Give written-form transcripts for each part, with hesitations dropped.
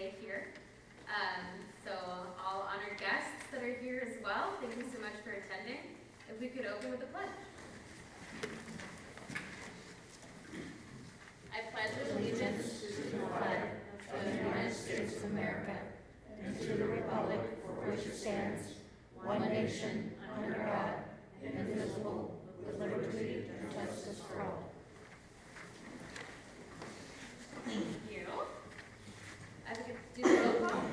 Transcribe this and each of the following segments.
today here. So all honored guests that are here as well, thank you so much for attending. If we could open with a pledge. I pledge allegiance to the flag of the United States of America and to the republic for which it stands, one nation, under God, indivisible, with liberty and justice for all. Thank you. I could do the roll call.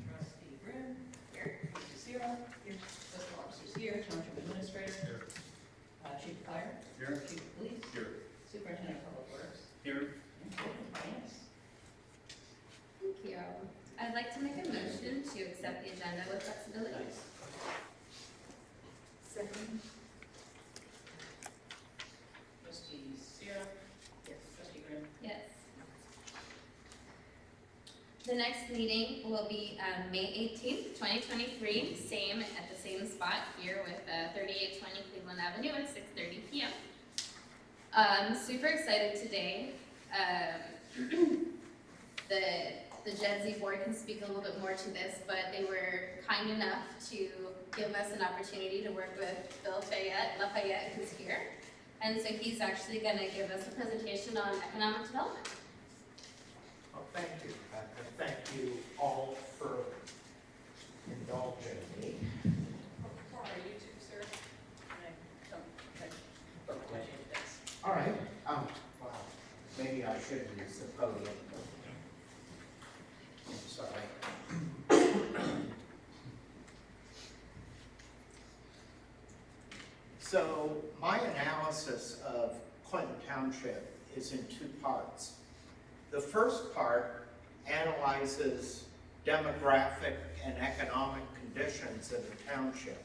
Trustee Grimm. Here. Trustee Sierra. Here. Fiscal officers here. Township administrator. Here. Chief of fire. Here. Chief of police. Here. Superintendent of public works. Here. And corporate finance. Thank you. I'd like to make a motion to accept the agenda with flexibility. Second. Trustee Sierra. Yes. Trustee Grimm. Yes. The next meeting will be May 18th, 2023, same at the same spot here with 3820 Cleveland Avenue at 6:30 p.m. Super excited today. The Gen Z board can speak a little bit more to this, but they were kind enough to give us an opportunity to work with Bill Lafayette, who's here. And so he's actually going to give us a presentation on economic development. Well, thank you, and thank you all for indulging me. How are you two, sir? All right, well, maybe I should use the podium. I'm sorry. So my analysis of Clinton Township is in two parts. The first part analyzes demographic and economic conditions in the township.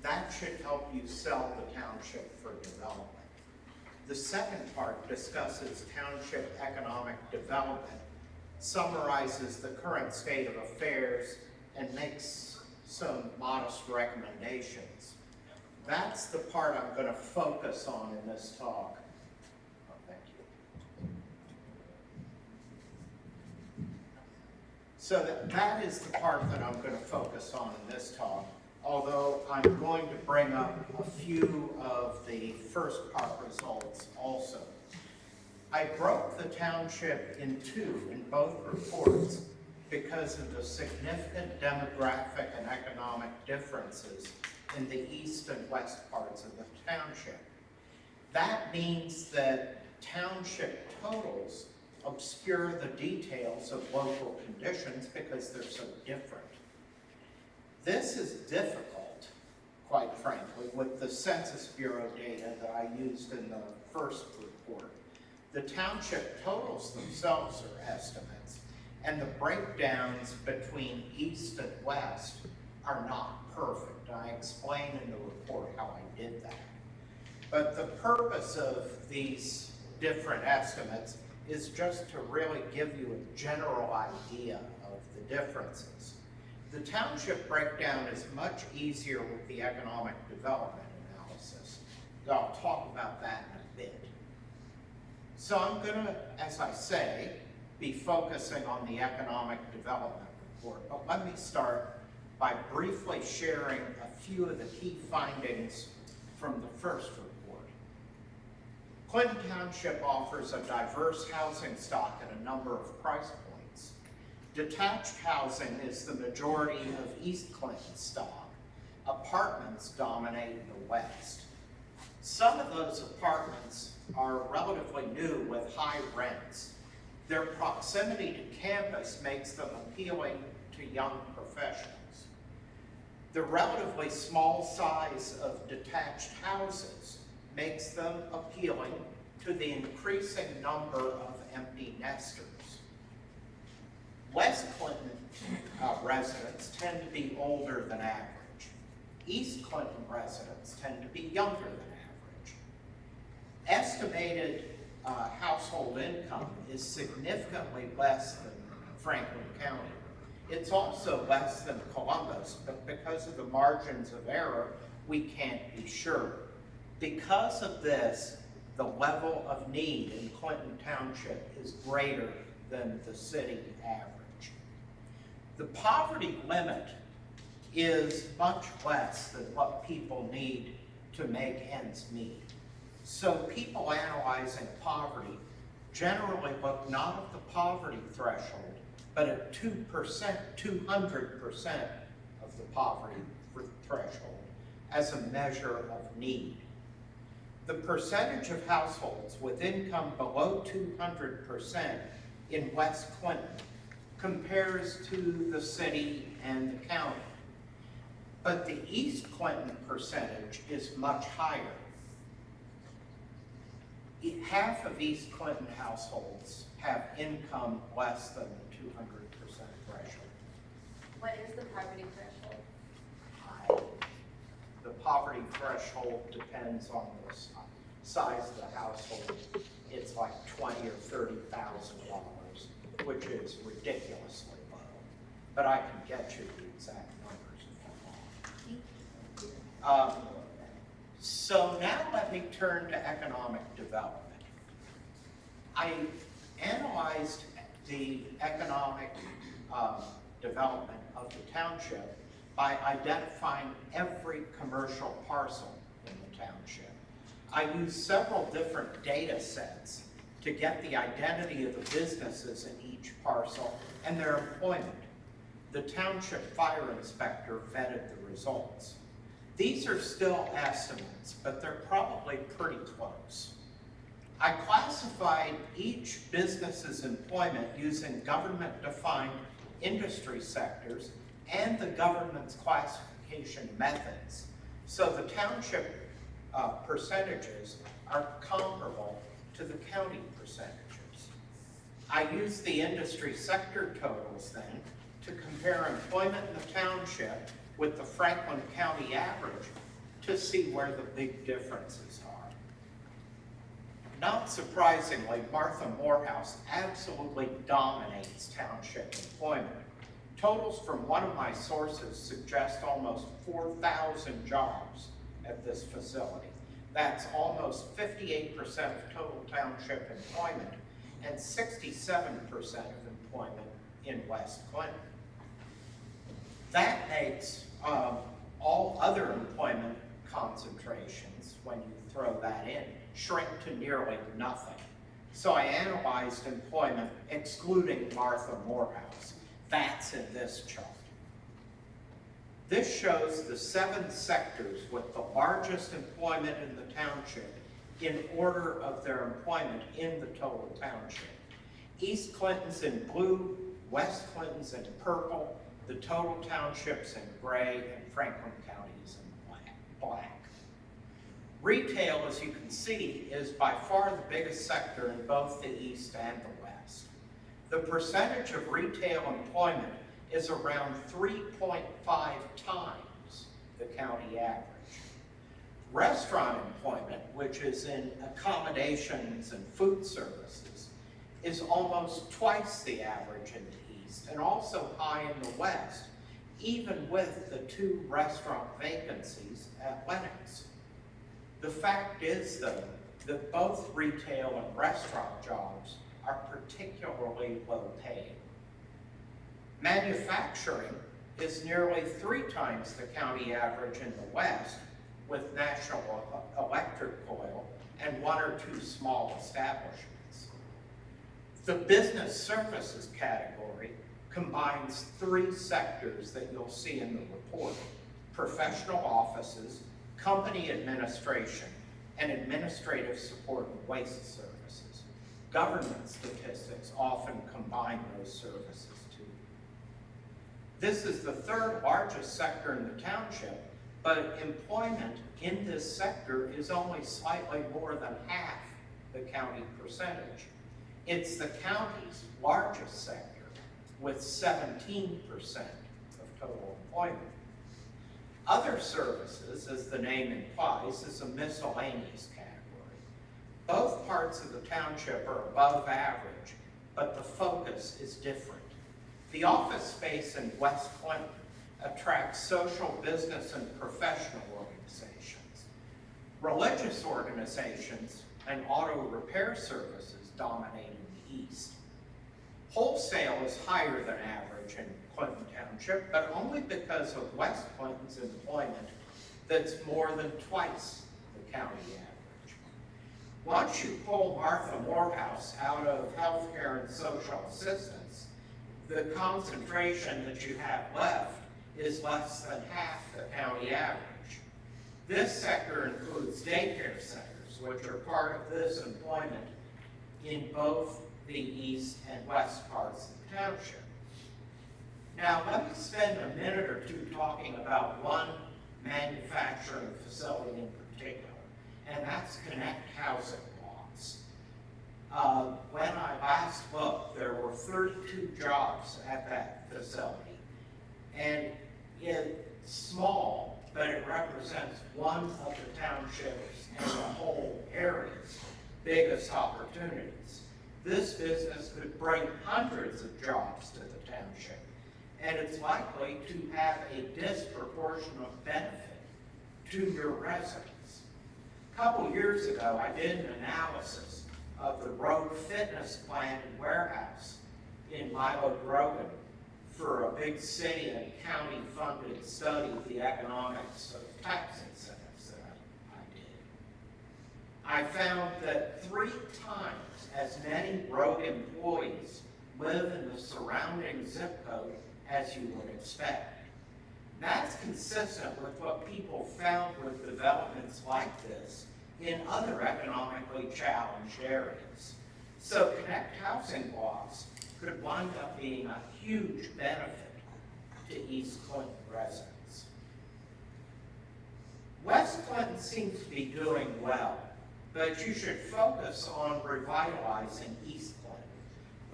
That should help you sell the township for development. The second part discusses township economic development, summarizes the current state of affairs, and makes some modest recommendations. That's the part I'm going to focus on in this talk. Oh, thank you. So that is the part that I'm going to focus on in this talk, although I'm going to bring up a few of the first part results also. I broke the township in two in both reports because of the significant demographic and economic differences in the east and west parts of the township. That means that township totals obscure the details of local conditions because they're so different. This is difficult, quite frankly, with the Census Bureau data that I used in the first report. The township totals themselves are estimates, and the breakdowns between east and west are not perfect. I explain in the report how I did that. But the purpose of these different estimates is just to really give you a general idea of the differences. The township breakdown is much easier with the economic development analysis. I'll talk about that in a bit. So I'm going to, as I say, be focusing on the economic development report. But let me start by briefly sharing a few of the key findings from the first report. Clinton Township offers a diverse housing stock at a number of price points. Detached housing is the majority of East Clinton stock. Apartments dominate in the west. Some of those apartments are relatively new with high rents. Their proximity to campus makes them appealing to young professionals. The relatively small size of detached houses makes them appealing to the increasing number of empty nesters. West Clinton residents tend to be older than average. East Clinton residents tend to be younger than average. Estimated household income is significantly less than Franklin County. It's also less than Columbus, but because of the margins of error, we can't be sure. Because of this, the level of need in Clinton Township is greater than the city average. The poverty limit is much less than what people need to make ends meet. So people analyzing poverty generally look not at the poverty threshold, but at 2%, 200% of the poverty threshold as a measure of need. The percentage of households with income below 200% in West Clinton compares to the city and the county. But the East Clinton percentage is much higher. Half of East Clinton households have income less than the 200% threshold. What is the poverty threshold? The poverty threshold depends on the size of the household. It's like $20,000 or $30,000, which is ridiculously low. But I can get you the exact numbers if you want. So now let me turn to economic development. I analyzed the economic development of the township by identifying every commercial parcel in the township. I used several different data sets to get the identity of the businesses in each parcel and their employment. The township fire inspector vetted the results. These are still estimates, but they're probably pretty close. I classified each business's employment using government-defined industry sectors and the government's classification methods, so the township percentages are comparable to the county percentages. I used the industry sector totals then to compare employment in the township with the Franklin County average to see where the big differences are. Not surprisingly, Martha Morehouse absolutely dominates township employment. Totals from one of my sources suggest almost 4,000 jobs at this facility. That's almost 58% of total township employment and 67% of employment in West Clinton. That makes all other employment concentrations, when you throw that in, shrink to nearly nothing. So I analyzed employment excluding Martha Morehouse. That's in this chart. This shows the 7 sectors with the largest employment in the township in order of their employment in the total township. East Clinton's in blue, West Clinton's in purple, the total township's in gray, and Franklin County is in black. Retail, as you can see, is by far the biggest sector in both the East and the West. The percentage of retail employment is around 3.5 times the county average. Restaurant employment, which is in accommodations and food services, is almost twice the average in the East and also high in the West, even with the 2 restaurant vacancies at Lennox. The fact is, though, that both retail and restaurant jobs are particularly low paid. Manufacturing is nearly 3 times the county average in the West, with National Electric Coil and 1 or 2 small establishments. The business services category combines 3 sectors that you'll see in the report: professional offices, company administration, and administrative support and waste services. Government statistics often combine those services too. This is the 3rd largest sector in the township, but employment in this sector is only slightly more than half the county percentage. It's the county's largest sector, with 17% of total employment. Other services, as the name implies, is a miscellaneous category. Both parts of the township are above average, but the focus is different. The office space in West Clinton attracts social, business, and professional organizations. Religious organizations and auto repair services dominating the east. Wholesale is higher than average in Clinton Township, but only because of West Clinton's employment that's more than twice the county average. Once you pull Martha Morehouse out of healthcare and social assistance, the concentration that you have left is less than half the county average. This sector includes daycare centers, which are part of this employment in both the east and west parts of the township. Now, let me spend a minute or two talking about one manufacturing facility in particular, and that's Connect Housing Blocks. When I last looked, there were 32 jobs at that facility, and it's small, but it represents one of the township's and the whole area's biggest opportunities. This business could bring hundreds of jobs to the township, and it's likely to have a disproportionate benefit to your residents. A couple years ago, I did an analysis of the road fitness plant and warehouse in Milo Grogan for a big city and county-funded study of the economics of tax incentives that I did. I found that 3 times as many road employees live in the surrounding zip code as you would expect. That's consistent with what people found with developments like this in other economically challenged areas. So Connect Housing Blocks could wind up being a huge benefit to East Clinton residents. West Clinton seems to be doing well, but you should focus on revitalizing East Clinton,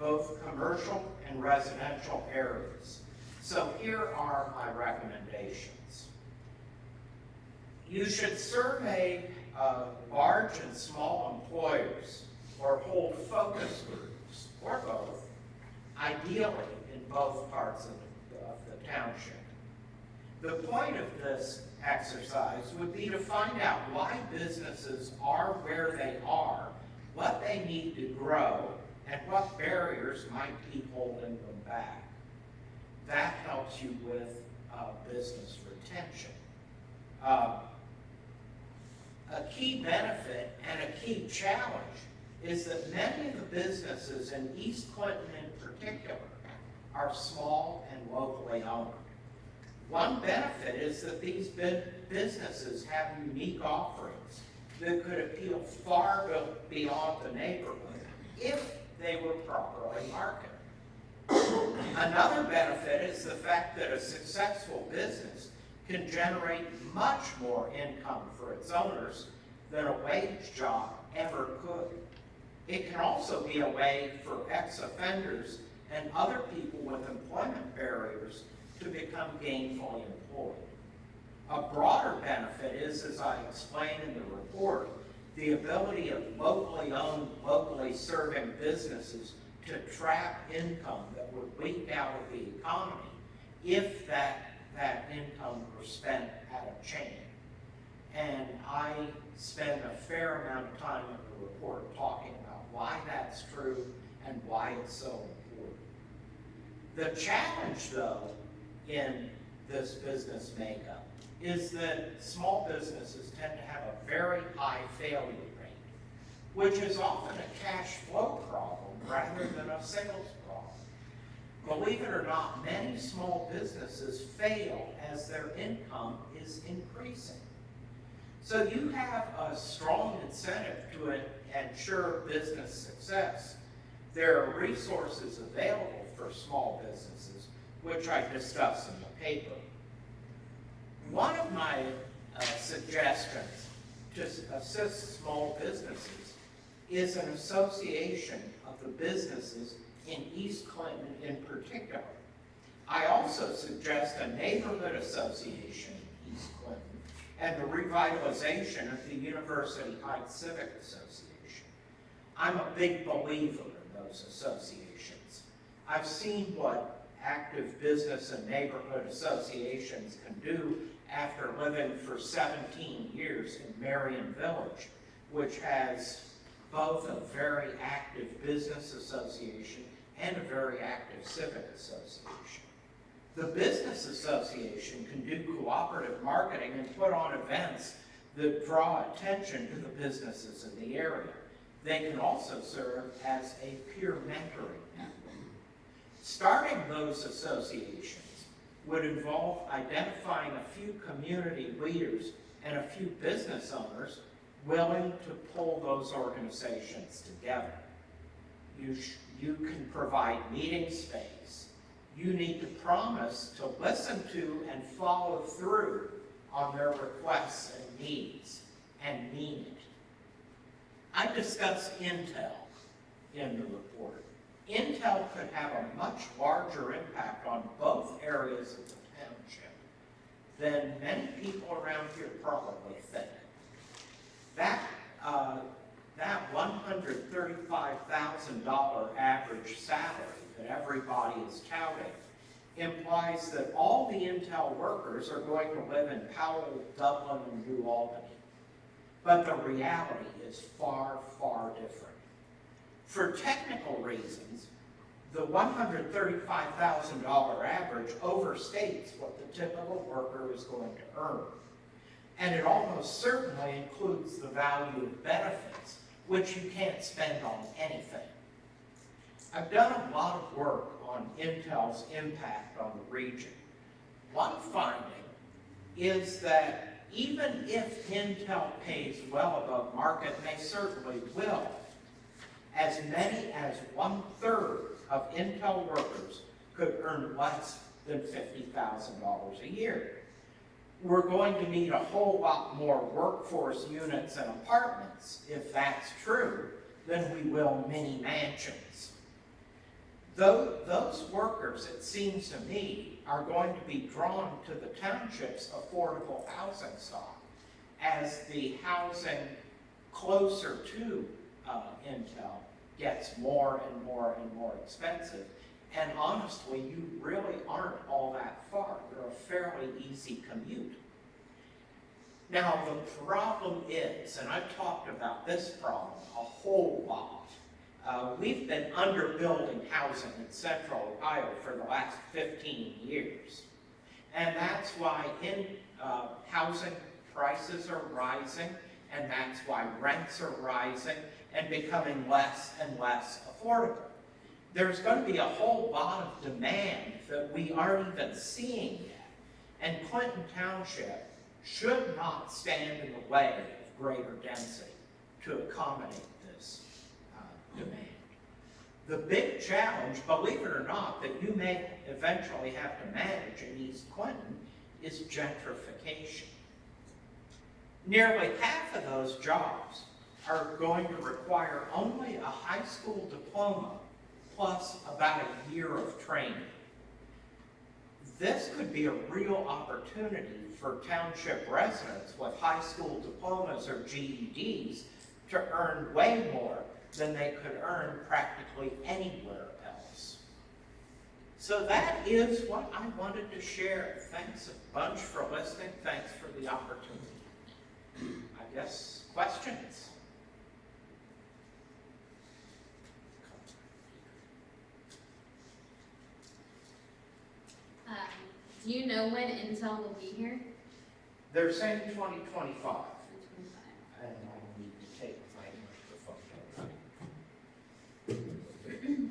both commercial and residential areas. So here are my recommendations. You should survey large and small employers or hold focus groups, or both, ideally in both parts of the township. The point of this exercise would be to find out why businesses are where they are, what they need to grow, and what barriers might be holding them back. That helps you with business retention. A key benefit and a key challenge is that many of the businesses in East Clinton in particular are small and locally owned. One benefit is that these businesses have unique offerings that could appeal far beyond the neighborhood if they were properly marketed. Another benefit is the fact that a successful business can generate much more income for its owners than a wage job ever could. It can also be a way for ex-offenders and other people with employment barriers to become gainfully employed. A broader benefit is, as I explained in the report, the ability of locally owned, locally serving businesses to trap income that would leak out of the economy if that income were spent at a chain. And I spend a fair amount of time in the report talking about why that's true and why it's so important. The challenge, though, in this business makeup is that small businesses tend to have a very high failure rate, which is often a cash flow problem rather than a sales problem. Believe it or not, many small businesses fail as their income is increasing. So you have a strong incentive to ensure business success. There are resources available for small businesses, which I discuss in the paper. One of my suggestions to assist small businesses is an association of the businesses in East Clinton in particular. I also suggest a neighborhood association in East Clinton and the revitalization of the University Heights Civic Association. I'm a big believer in those associations. I've seen what active business and neighborhood associations can do after living for 17 years in Marion Village, which has both a very active business association and a very active civic association. The business association can do cooperative marketing and put on events that draw attention to the businesses in the area. They can also serve as a peer mentoring network. Starting those associations would involve identifying a few community leaders and a few business owners willing to pull those organizations together. You can provide meeting space. You need to promise to listen to and follow through on their requests and needs, and mean it. I discussed Intel in the report. Intel could have a much larger impact on both areas of the township than many people around here probably think. That $135,000 average salary that everybody is touting implies that all the Intel workers are going to live in Powell, Dublin, and New Albany. But the reality is far, far different. For technical reasons, the $135,000 average overstates what the typical worker is going to earn. And it almost certainly includes the value of benefits, which you can't spend on anything. I've done a lot of work on Intel's impact on the region. One finding is that even if Intel pays well above market, and they certainly will, as many as 1/3 of Intel workers could earn less than $50,000 a year. We're going to need a whole lot more workforce units and apartments, if that's true, than we will mini mansions. Those workers, it seems to me, are going to be drawn to the township's affordable housing stock as the housing closer to Intel gets more and more and more expensive. And honestly, you really aren't all that far. You're a fairly easy commute. Now, the problem is, and I've talked about this problem a whole lot, we've been underbuilding housing in Central Ohio for the last 15 years. And that's why housing prices are rising, and that's why rents are rising and becoming less and less affordable. There's going to be a whole lot of demand that we aren't even seeing yet. And Clinton Township should not stand in the way of greater density to accommodate this demand. The big challenge, believe it or not, that you may eventually have to manage in East Clinton is gentrification. Nearly half of those jobs are going to require only a high school diploma plus about a year of training. This could be a real opportunity for township residents with high school diplomas or GEDs to earn way more than they could earn practically anywhere else. So that is what I wanted to share. Thanks a bunch for listening. Thanks for the opportunity. I guess questions? Do you know when Intel will be here? They're saying 2025. 2025. And I need to take my microphone.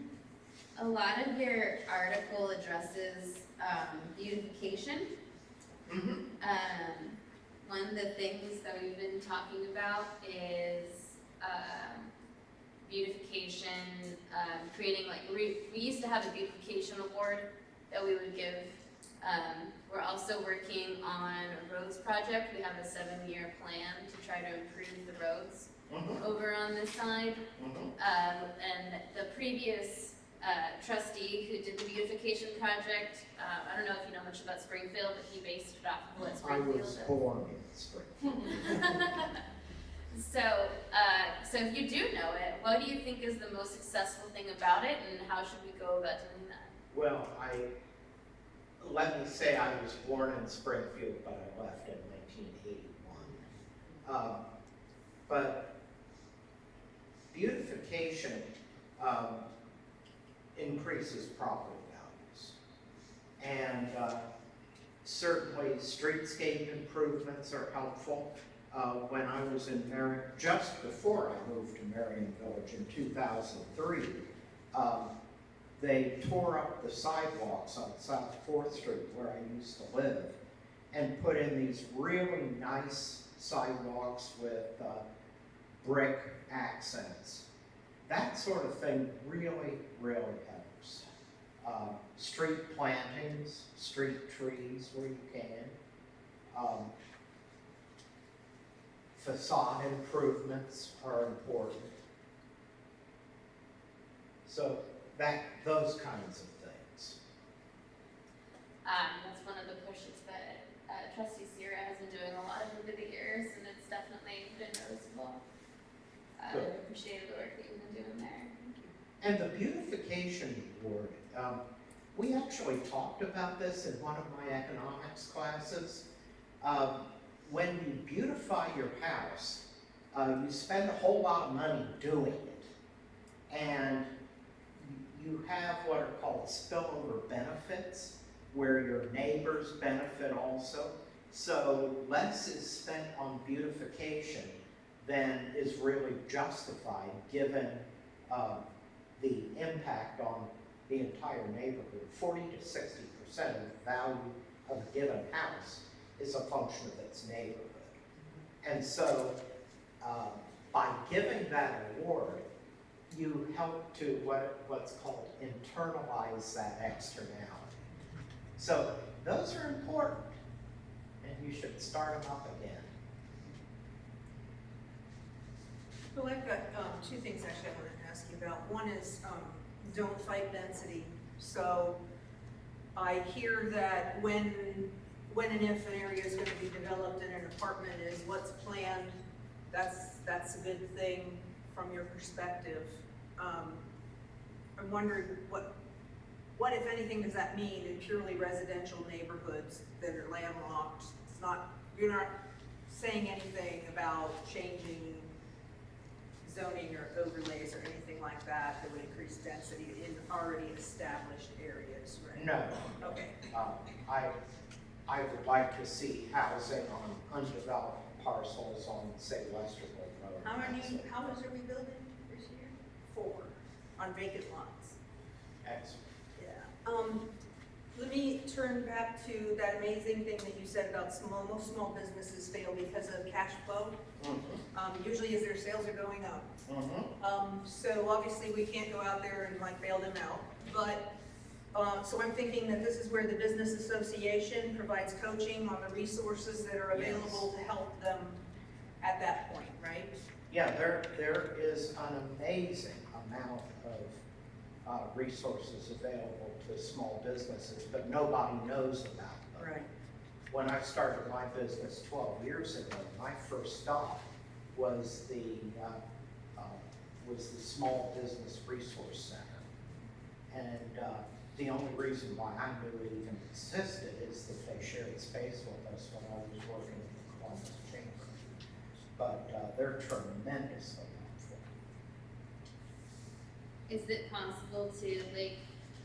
A lot of your article addresses beautification. Mm-hmm. One of the things that we've been talking about is beautification, creating we used to have a beautification award that we would give. We're also working on a roads project. We have a 7-year plan to try to improve the roads over on this side. And the previous trustee who did the beautification project, I don't know if you know much about Springfield, but he based it off of what Springfield is. I was born in Springfield. So if you do know it, what do you think is the most successful thing about it, and how should we go about doing that? Well, let me say I was born in Springfield, but I left in 1981. But beautification increases property values. And certainly streetscape improvements are helpful. When I was in Marion, just before I moved to Marion Village in 2003, they tore up the sidewalks on South 4th Street where I used to live and put in these really nice sidewalks with brick accents. That sort of thing really, really helps. Street plantings, street trees where you can. Facade improvements are important. So those kinds of things. That's one of the pushes that Trustee Sierra has been doing a lot of over the years, and it's definitely been noticeable. I Good. appreciate the work that you've been doing there. And the beautification board, we actually talked about this in one of my economics classes. When you beautify your house, you spend a whole lot of money doing it. And you have what are called spillover benefits, where your neighbors benefit also. So less is spent on beautification than is really justified given the impact on the entire neighborhood. 40 to 60% of the value of a given house is a function of its neighborhood. And so by giving that award, you help to what's called internalize that externality. So those are important, and you should start them up again. Well, I've got two things actually I wanted to ask you about. One is don't fight density. So I hear that when and if an area is going to be developed and an apartment is what's planned, that's a good thing from your perspective. I'm wondering what if anything does that mean in purely residential neighborhoods that are landlocked? It's not, you're not saying anything about changing zoning or overlays or anything like that that would increase density in already established areas, right? No. Okay. I would like to see housing on undeveloped parcels on, say, Westerville Road. How much are we building this year? 4 on vacant lots. Excellent. Yeah. Let me turn back to that amazing thing that you said about most small businesses fail because of cash flow. Mm-hmm. Usually as their sales are going up. Mm-hmm. So obviously we can't go out there and like bail them out, but so I'm thinking that this is where the business association provides coaching on the resources that are available to help them at that point, right? Yeah, there is an amazing amount of resources available to small businesses, but nobody knows about them. Right. When I started my business 12 years ago, my first stop was the Small Business Resource Center. And the only reason why I knew it even existed is that they shared space with us when I was working in the Columbus Chamber. But they're tremendously helpful. Is it possible to, like,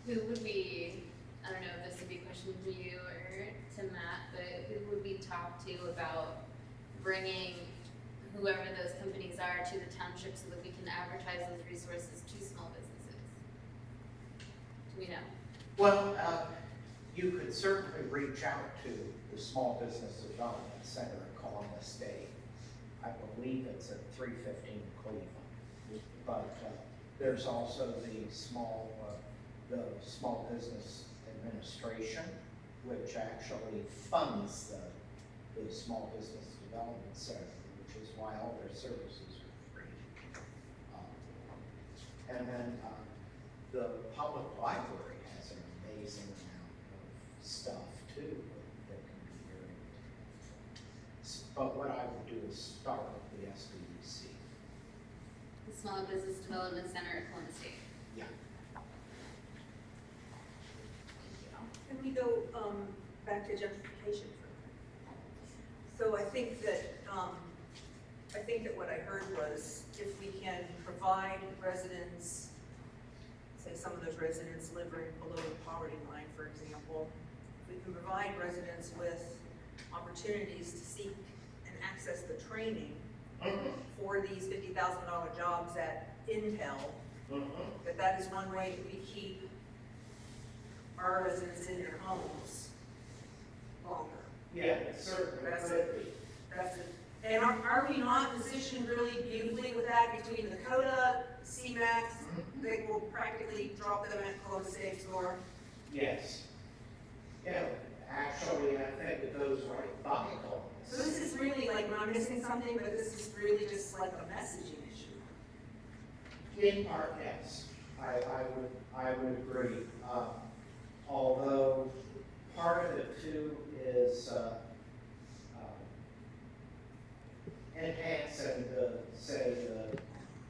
who would be, I don't know if this would be a question for you or to Matt, but who would we talk to about bringing whoever those companies are to the township so that we can advertise those resources to small businesses? Do we know? Well, you could certainly reach out to the Small Business Development Center in Columbus Day. I believe it's at 315 Cleveland. But there's also the Small Business Administration, which actually funds the Small Business Development Center, which is why all their services are free. And then the public library has an amazing amount of stuff too that can be very helpful. But what I would do is start with the SBDC. The Small Business Development Center at Columbus State. Yeah. Thank you. Can we go back to gentrification for a minute? So I think that I think that what I heard was if we can provide residents, say some of those residents live right below the poverty line, for example, if we can provide residents with opportunities to seek and access the training for these $50,000 jobs at Intel, that is one way that we keep our residents in their homes longer. Yeah, certainly. That's it. That's it. And are we not positioned really beautifully with that between the CODA, CMAX, they will practically drop them at close safe's door? Yes. Yeah, actually, I think it goes right by home. So this is really like, I'm missing something, but this is really just like a messaging issue. In part, yes, I would agree. Although part of it too is enhancing the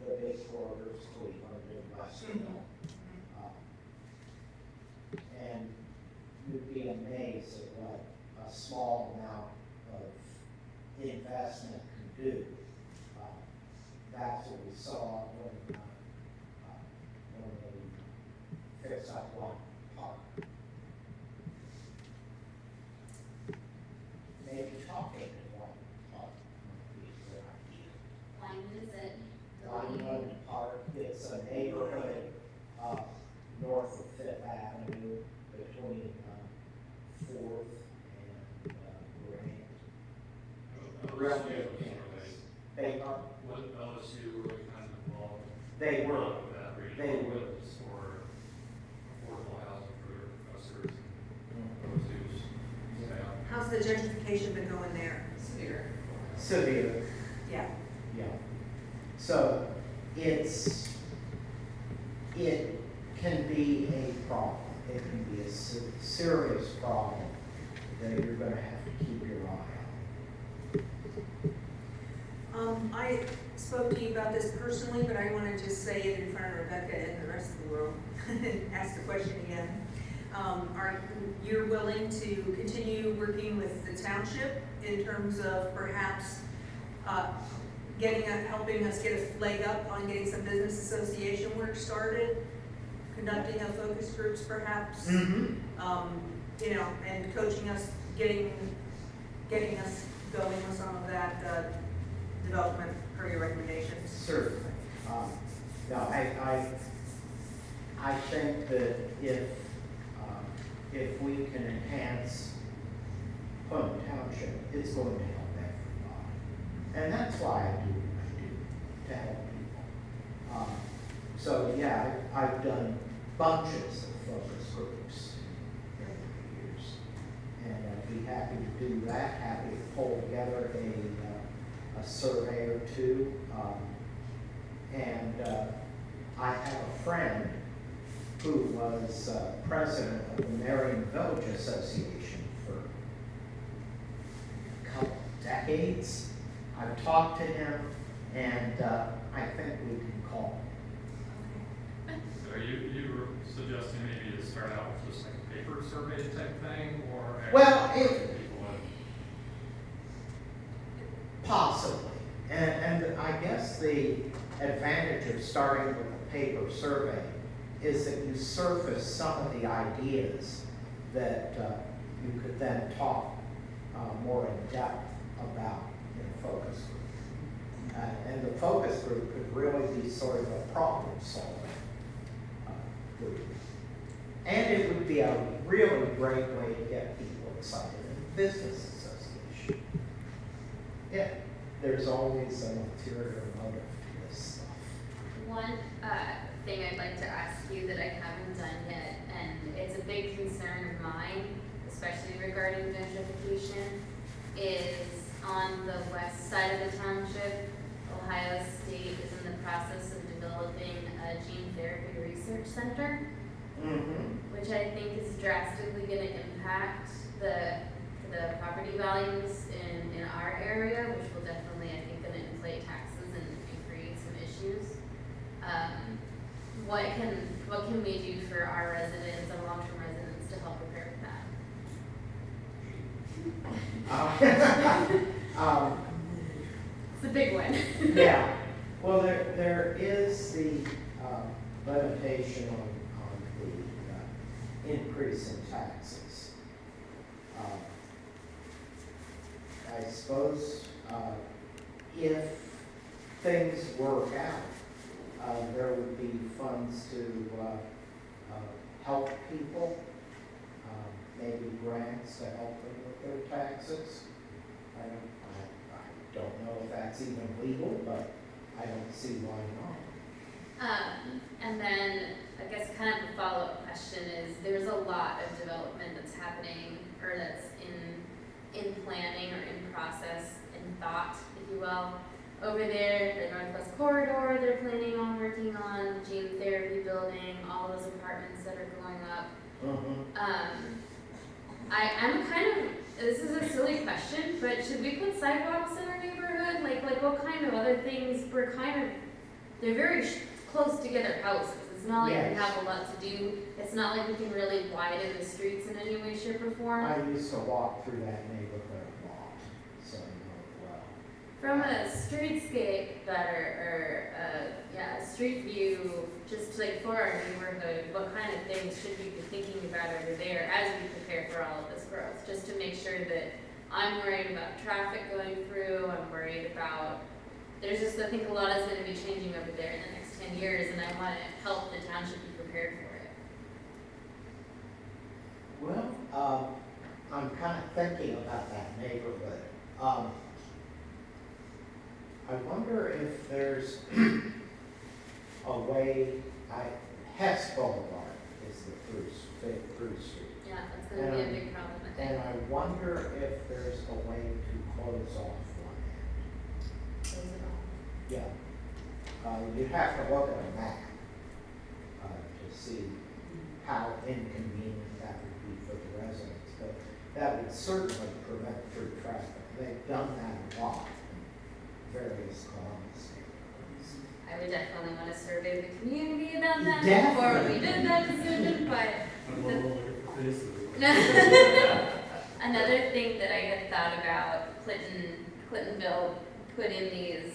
big corridors, Cleveland and Western. And you'd be amazed at what a small amount of investment can do. That's what we saw when they fixed up one park. Maybe talking to one park might be a good idea. Lyman is it? Lyman Park, it's a neighborhood north of Fifth Avenue between Fourth and Grand. Real good campus. They are. What LSU really kind of involved? They were. With that They regional were. limits for affordable housing for their professors and LSU's staff. How's the gentrification been going there? Severe. Yeah. Yeah. So it can be a problem. It can be a serious problem that you're going to have to keep your eye on. I spoke to you about this personally, but I want to just say it in front of Rebecca and the rest of the world, and ask the question again. Are you willing to continue working with the township in terms of perhaps helping us get a leg up on getting some business association work started, conducting a focus groups perhaps, and coaching us, getting us going with some of that development per your recommendations? Certainly. No, I think that if we can enhance Plymouth Township, it's going to help everybody. And that's why I do what I do, to help people. So yeah, I've done bunches of focus groups over the years. And I'd be happy to do that, happy to pull together a survey or two. I have a friend who was president of the Marion Village Association for a couple of decades. I've talked to him, and I think we can call him. So are you suggesting maybe to start out with just like a paper survey type thing, or Well, actually talk to people Possibly. And I guess the advantage of starting with a paper survey is that you surface some of the ideas that you could then talk more in depth about in a focus group. And the focus group could really be sort of a problem-solving group. And it would be a really great way to get people excited in the business association. Yeah, there's always an ulterior motive to this stuff. One thing I'd like to ask you that I haven't done yet, and it's a big concern of mine, especially regarding gentrification, is on the west side of the township, Ohio State is in the process of developing a gene therapy research center, which I think is drastically going to impact the property values in our area, which will definitely, I think, going to inflate taxes and create some issues. What can we do for our residents and long-term residents to help prepare for that? It's a big one. Yeah, well, there is the limitation on the increase in taxes. I suppose if things work out, there would be funds to help people, maybe grants to help them with their taxes. I don't know if that's even legal, but I don't see why not. And then, I guess kind of a follow-up question is, there's a lot of development that's happening, or that's in planning or in process, in thought, if you will. Over there, the Northwest Corridor, they're planning on working on the gene therapy building, all those apartments that are going up. I'm kind of, this is a silly question, but should we put sidewalks in our neighborhood? Like what kind of other things, they're very close together houses. It's not like we Yes. have a lot to do. It's not like we can really widen the streets in any way, shape, or form. I used to walk through that neighborhood a lot, so I know it well. From a streetscape a street view, just like for our neighborhood, what kind of things should we be thinking about over there as we prepare for all of this growth? Just to make sure that I'm worried about traffic going through, I'm worried about, there's just, I think a lot is gonna be changing over there in the next 10 years, and I wanna help the township be prepared for it. Well, I'm kind of thinking about that neighborhood. I wonder if there's a way, Hess Boulevard is the through street. Yeah, that's gonna be a big problem, I think. And I wonder if there's a way to close off one end. Close it off. Yeah. You'd have to look at a map to see how inconvenient that would be for the residents, but that would certainly prevent through traffic. They've done that a lot in various Columbus neighborhoods. I would definitely want to survey the community about that Definitely. before we did that decision, but I'm a little looking for faces. another thing that I had thought about, Clintonville put in these,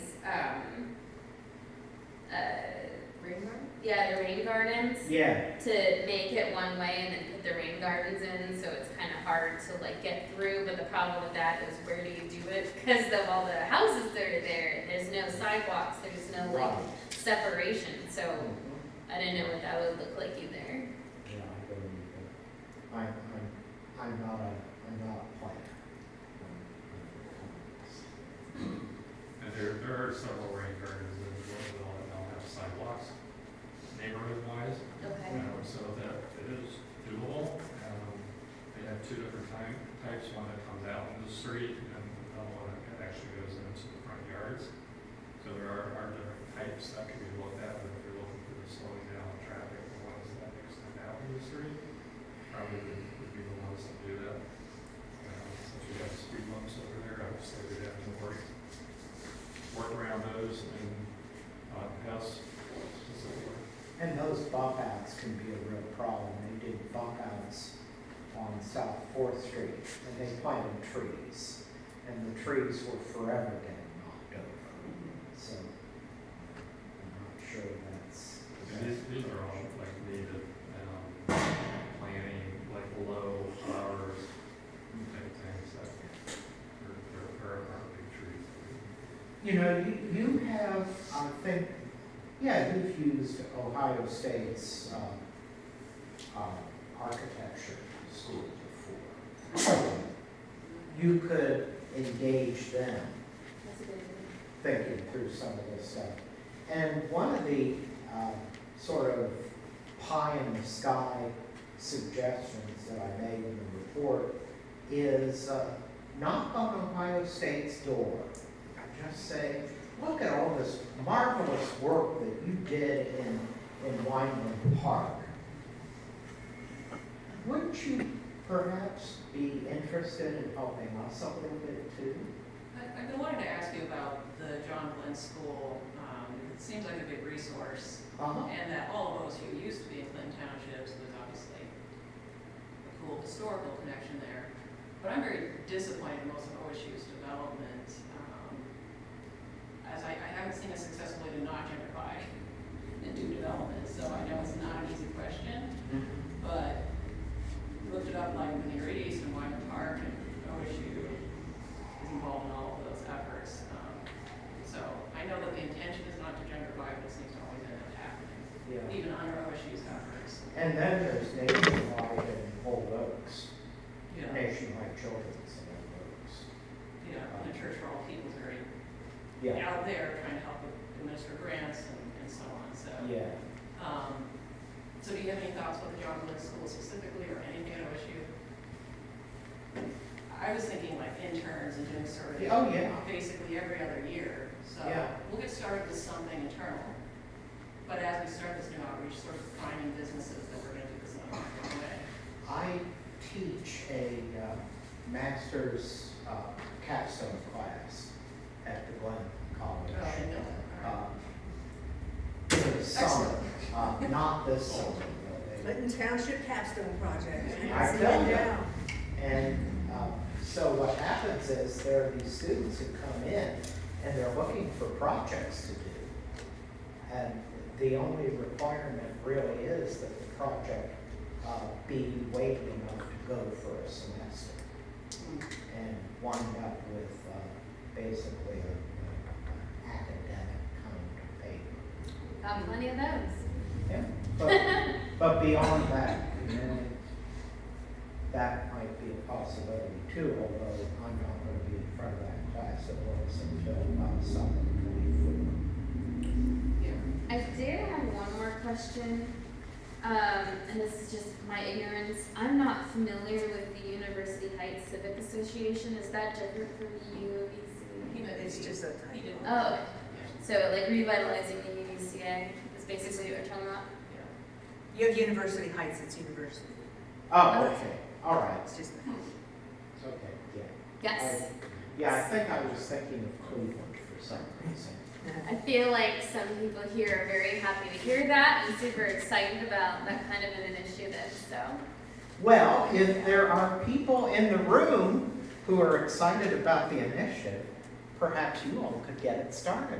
Rain garden? yeah, the rain gardens Yeah, to make it one way and then put the rain gardens in, so it's kind of hard to like get through, but the problem with that is where do you do it? Because of all the houses that are there, there's no sidewalks, there's no like right. separation, so I didn't know what that would look like either. Yeah, I don't either. I'm not a planner. And there are several rain gardens in Louisville that don't have sidewalks, neighborhood-wise. Okay. So that it is doable. They have two different types, one that comes out into the street and another one that actually goes into the front yards. So there are different types that can be looked at, but if you're looking for the slowing down of traffic, the ones that extend out into the street probably would be the ones that do that. Since we have speed bumps over there, obviously we'd have to work around those and Hess specifically. And those bump outs can be a real problem. They did bump outs on South 4th Street, and they planted trees, and the trees were forever getting knocked over. So, I'm not sure that's the best. These are all like native planting, like low flowers, type things that are big trees. You know, you have, I think, yeah, you've used Ohio State's architecture school before. You could engage them That's a good idea. thinking through some of this stuff. And one of the sort of pie in the sky suggestions that I made in the report is knock on Ohio State's door. Just say, look at all this marvelous work that you did in Wineland Park. Wouldn't you perhaps be interested in helping us a little bit too? I've been wanting to ask you about the John Glenn School. It seems like a big resource, and that all of those who used to be in Clinton Townships, there's obviously a cool historical connection there. But I'm very disappointed in most of OSU's development. as I haven't seen a successful way to not gentrify and do development, so I know it's not an easy question, but looked it up, like in the Great East and Wyman Park and OSU is involved in all of those efforts. So I know that the intention is not to gentrify, but it seems to always end up happening, Yeah. even under OSU's efforts. And then there's Nationwide and Old Oaks, Yeah, Nationwide Children's and Old Oaks. yeah, and the Church for All People is very Yeah, out there trying to help administer grants and so on, so. yeah. So do you have any thoughts about the John Glenn School specifically, or anything at OSU? I was thinking like interns and doing surveys. Oh, yeah. Basically every other year, so Yeah. we'll get started with something internal. But as we start this new outreach, sort of finding businesses that we're gonna do this in a different way. I teach a master's capstone class at the Glenn College. Oh, I didn't know that. In the summer, not this summer. though. Clinton Township Capstone Project. I tell you. And so what happens is there are these students who come in and they're looking for projects to do. And the only requirement really is that the project be weighted enough to go for a semester. And wind up with basically an academic kind of paper. Got plenty of those. Yeah. But beyond that, you know, that might be a possibility too, although I'm not going to be in front of that class at once until summer 24. Yeah. I did have one more question, and this is just my ignorance. I'm not familiar with the University Heights Civic Association. Is that different from UVC? It's just a He didn't. Oh, so like revitalizing the UVCA is basically what you're talking about? You have University Heights, it's university. Oh, okay, all right, It's just, okay, yeah. Yes. Yeah, I think I was thinking of Cleveland for some reason. I feel like some people here are very happy to hear that and super excited about that kind of an initiative, so. Well, if there are people in the room who are excited about the initiative, perhaps you all could get it started.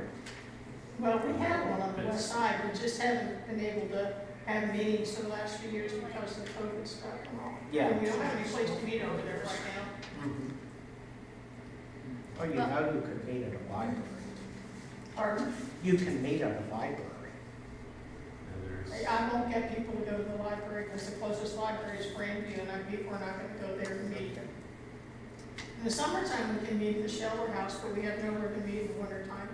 Well, we have one on the west side, we just haven't been able to have meetings for the last few years because of the COVID stuff and all. Yeah. And we don't have any place to meet over there right now. Oh, you know you could meet at a library. Pardon? You can meet at a library. And there's, I won't get people to go to the library because the closest library is Grandview, and people are not gonna go there to meet. In the summertime, we can meet at the shelter house, but we have nowhere to meet in the wintertime.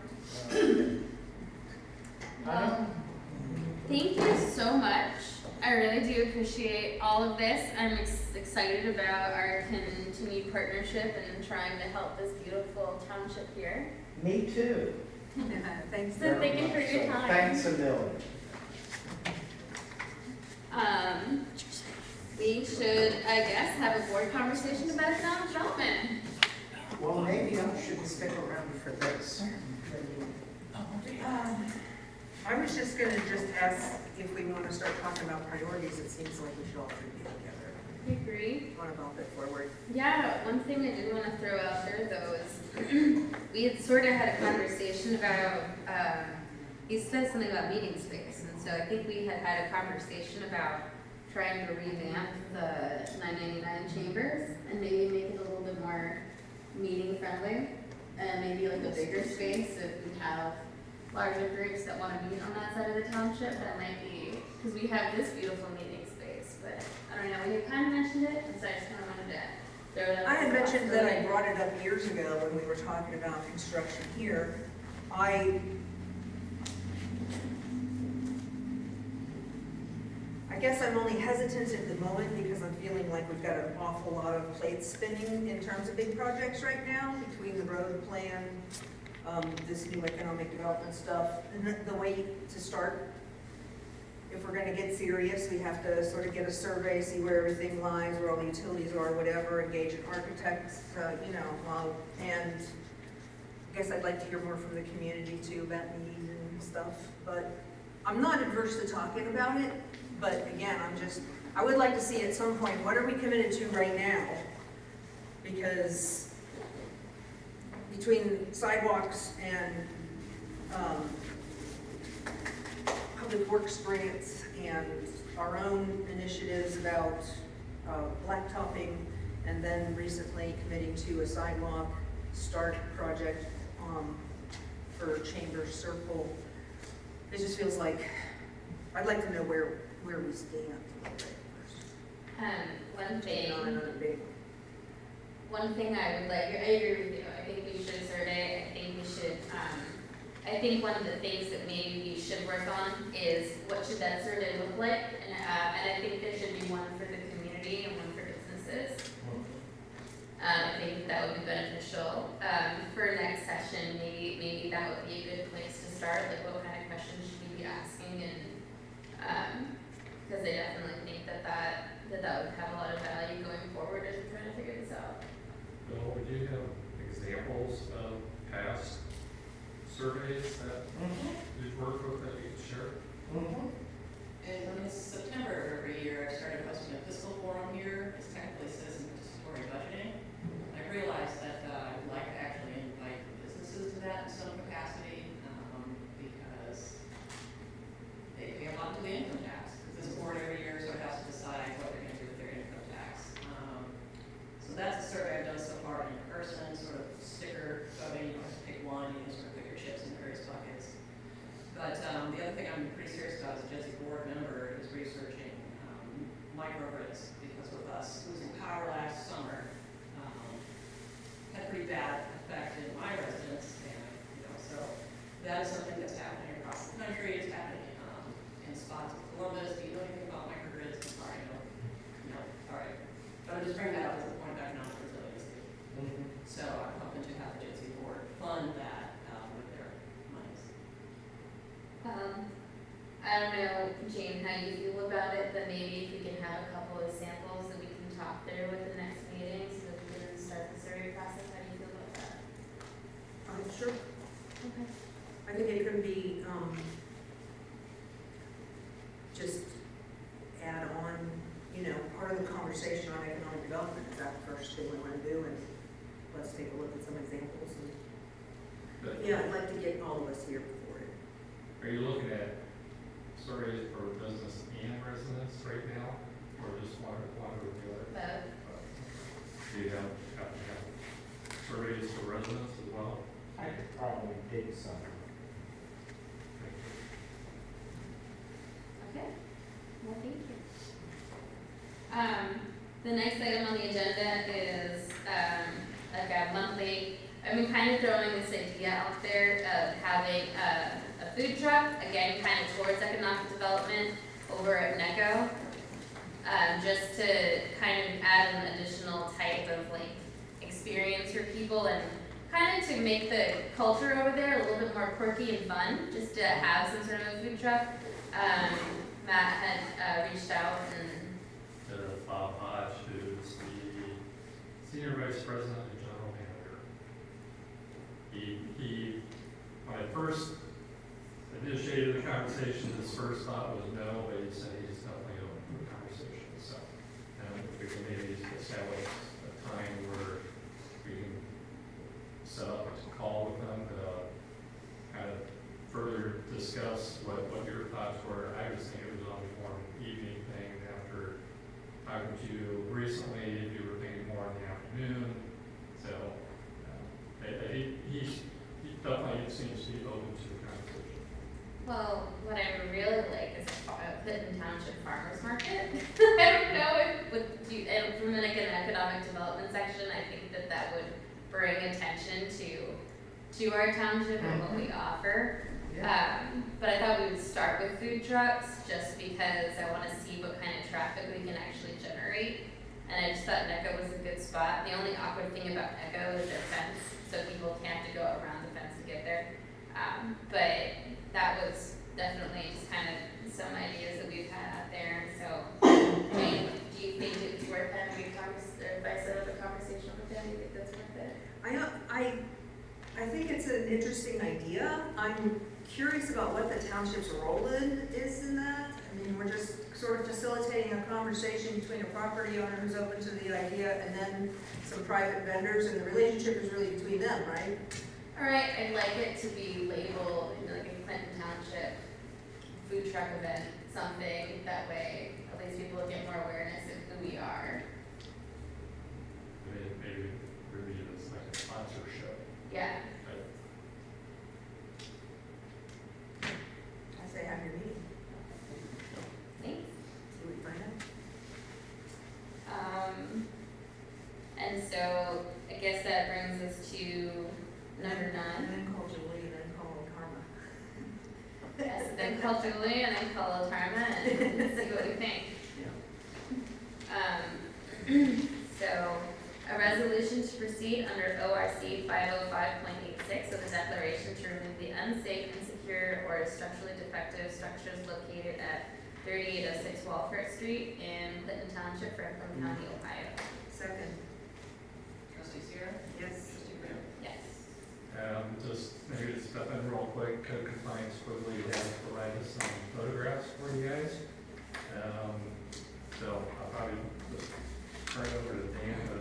Thank you so much. I really do appreciate all of this. I'm excited about our continued partnership and trying to help this beautiful township here. Me too. thanks. So thank you for your So, time. Thanks a million. We should, I guess, have a board conversation about economic development. Well, maybe I should stick around for this. I was just gonna ask if we wanna start talking about priorities, it seems like we should all three be together. I agree. Want to bump it forward? Yeah, one thing I did want to throw out there though is we had sort of had a conversation about, you said something about meeting space, and so I think we had had a conversation about trying to revamp the 999 chambers and maybe make it a little bit more meeting friendly, and maybe like a bigger space if we have larger groups that want to meet on that side of the township. That might be, because we have this beautiful meeting space, but I don't know, we had kind of mentioned it, and so I just kind of wanted to throw it out. I had as a mentioned that I possibility. brought it up years ago when we were talking about construction here. I guess I'm only hesitant at the moment because I'm feeling like we've got an awful lot of plates spinning in terms of big projects right now, between the road plan, this new economic development stuff, and the way to start. If we're gonna get serious, we have to sort of get a survey, see where everything lies, where all the utilities are, whatever, engage an architect, and I guess I'd like to hear more from the community too about needs and stuff, but I'm not adverse to talking about it, but again, I would like to see at some point, what are we committed to right now? Because between sidewalks and public works grants and our own initiatives about blacktopping, and then recently committing to a sidewalk start project for Chambers Circle. It just feels like, I'd like to know where we stand a little bit first. One thing. Not another big one. One thing I would like, I agree with you, I think we should survey, I think we should, I think one of the things that maybe we should work on is what should that survey look like? And I think there should be one for the community and one for businesses. I think that would be beneficial. For next session, maybe that would be a good place to start, like what kind of questions should we be asking, and, because I definitely think that would have a lot of value going forward as we're trying to figure this out. Bill, would you have examples of past surveys that you've worked with that you could share? And in September of every year, I started hosting a fiscal forum here. It's technically citizen participatory budgeting. I realized that I'd like to actually invite businesses to that in some capacity, because they pay a lot to the income tax. Because this board every year sort of has to decide what they're going to do with their income tax. So that's a survey I've done so far in person, sort of sticker voting. You don't have to pick one, you can sort of put your chips in various buckets. But the other thing I'm pretty serious about as a Jersey board member is researching microgrids, because with us losing power last summer, had a pretty bad effect in my residence, and so that is something that's happening across the country. It's happening in spots of Columbus. Do you know anything about microgrids? I'm sorry, no. All right, but I'm just bringing that up as a point of economic resiliency. So I'm hoping to have the Jersey board fund that with their monies. I don't know, Jane, how you feel about it, but maybe if we can have a couple of samples that we can talk through with the next meeting, so that we can start the survey process. How do you feel about that? Sure. Okay. I think it could be, just add on, part of the conversation on economic development. Is that the first thing we want to do? And let's take a look at some examples. And, yeah, I'd like to get all of us here for it. Are you looking at surveys for business and residents right now, or just one or the other? Both. Do you have to have surveys for residents as well? I could probably dig some. Okay. Well, thank you. The next item on the agenda is, like a monthly, I've been kind of throwing this idea out there of having a food truck, again, kind of towards economic development over at NECO. Just to kind of add an additional type of like experience for people, and kind of to make the culture over there a little bit more quirky and fun, just to have some sort of a food truck. Matt had reached out and Bob Hodge, who's the Senior Vice President and General Manager. He, when I first initiated the conversation, his first thought was no, but he said he's definitely open for the conversation. So, we can maybe establish a time where we can set up a call with them to kind of further discuss what your thoughts were. I was thinking it was on more of an evening thing after talking to you recently, if you were thinking more in the afternoon. So, he definitely seems to be open to the conversation. well, what I would really like is a Clinton Township Farmers Market. I don't know if with you, and from like an economic development section, I think that would bring attention to our township and what we offer. But I thought we would start with food trucks, just because I want to see what kind of traffic we can actually generate. And I just thought NECO was a good spot. The only awkward thing about NECO is their fence, so people have to go around the fence to get there. But that was definitely just kind of some ideas that we've had out there. So, Jane, do you think it's worth having if I set up a conversation with them? Do you think that's worth it? I think it's an interesting idea. I'm curious about what the township's role is in that. I mean, we're just sort of facilitating a conversation between a property owner who's open to the idea and then some private vendors, and the relationship is really between them, right? All right, I'd like it to be labeled, you know, like a Clinton Township food truck event, something, that way at least people will get more awareness of who we are. Maybe review this like a sponsorship. Yeah, I say have your meeting, thanks. see what you find out. And so I guess that brings us to number 9. And then call Julie and then call Karma. Yes, then call Julie and then call Otarma and see what we think. So, a resolution to proceed under ORC 505.86 of the declaration to remove the unsafe, insecure, or structurally defective structures located at 3806 Walford Street in Clinton Township, Franklin County, Ohio. Second, Trustee Sierra? yes. Trustee Graham? Yes. Just maybe to step in real quick, code compliance quickly, has provided some photographs for you guys. So I'll probably just turn it over to Dan or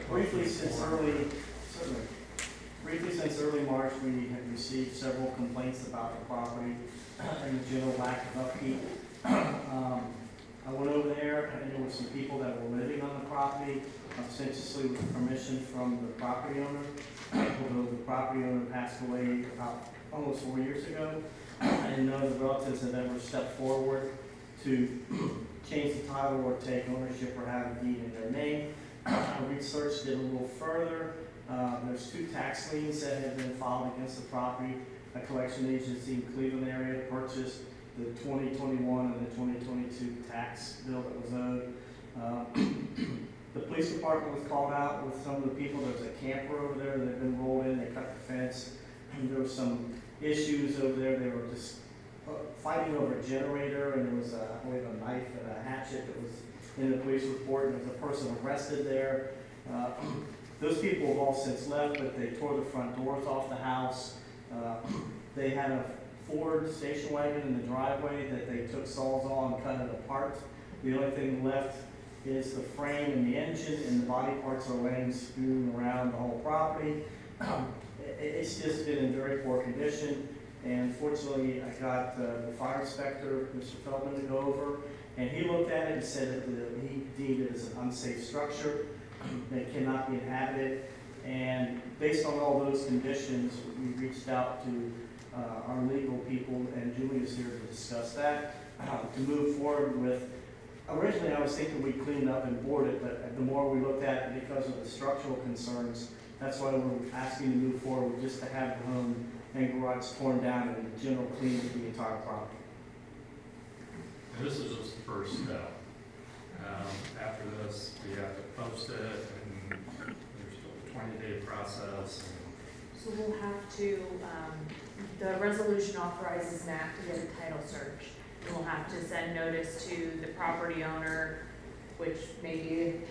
Briefly, since early March, we have received several complaints about the property and the general lack of upkeep. I went over there, and there were some people that were living on the property, ostensibly with permission from the property owner. Although the property owner passed away about almost 4 years ago, and none of the relatives have ever stepped forward to change the title or take ownership or have a deed in their name. I researched it a little further. There's 2 tax liens that have been filed against the property. A collection agency in Cleveland area purchased the 2021 and the 2022 tax bill that was owed. The police department was called out with some of the people. There was a camper over there that had been rolled in. They cut the fence. And there were some issues over there. They were just fighting over a generator, and there was I believe a knife and a hatchet that was in the police report, and there was a person arrested there. Those people have all since left, but they tore the front doors off the house. They had a Ford station wagon in the driveway that they took sawzall and cut it apart. The only thing left is the frame and the engine, and the body parts are laying strewn around the whole property. It's just been in very poor condition. And fortunately, I got the fire inspector, Mr. Feldman, to go over, and he looked at it and said that he deemed it as an unsafe structure that cannot be inhabited. And based on all those conditions, we reached out to our legal people, and Julie is here to discuss that, to move forward with. Originally, I was thinking we'd clean it up and board it, but the more we looked at it, because of the structural concerns, that's why we're asking to move forward, just to have the home and garage torn down and a general cleaning of the entire property. And this is just the first step. After this, we have to post it, and there's still a 20-day process. So we'll have to, the resolution authorizes Matt to get a title search. And we'll have to send notice to the property owner, which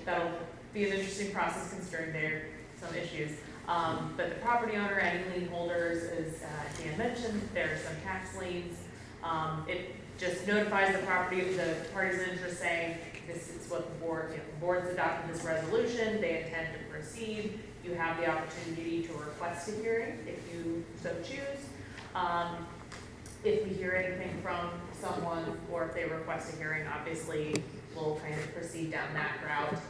that'll be an interesting process considering there are some issues. But the property owner, any lien holders, as Dan mentioned, there are some tax liens. It just notifies the parties in interest saying, this is what the board's adopted this resolution, they intend to proceed. You have the opportunity to request a hearing if you so choose. If we hear anything from someone, or if they request a hearing, obviously we'll kind of proceed down that route.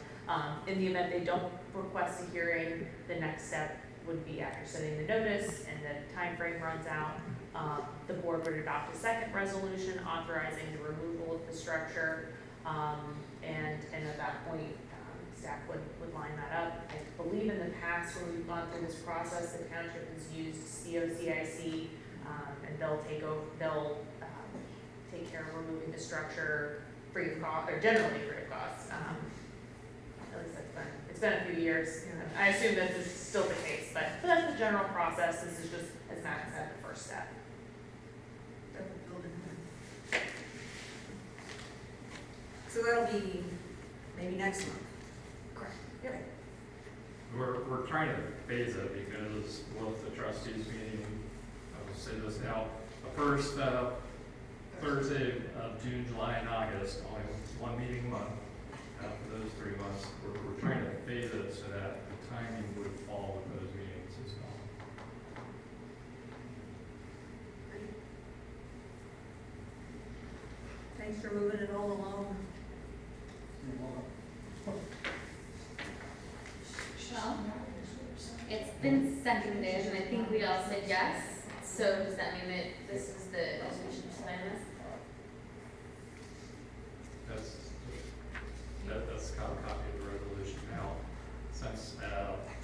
In the event they don't request a hearing, the next step would be after sending the notice and the time frame runs out, the board would adopt a second resolution authorizing the removal of the structure. And at that point, staff would line that up. I believe in the past when we've gone through this process, the township has used COCIC, and they'll take care of removing the structure free of cost, or generally free of cost. At least it's been a few years. I assume that this is still the case, but that's the general process. This is just, as Matt said, the first step. So that'll be maybe next month. Correct. Okay. We're trying to phase it because with the trustees meeting, I will say this now, the first Thursday of June, July, and August, only one meeting a month. For those 3 months, we're trying to phase it so that the timing would fall with those meetings. as well. Thanks for moving it all along. You're welcome. Michelle? It's been seconded, and I think we all said yes, so does that mean that this is the resolution to sign this? That's a copy of the resolution now. Since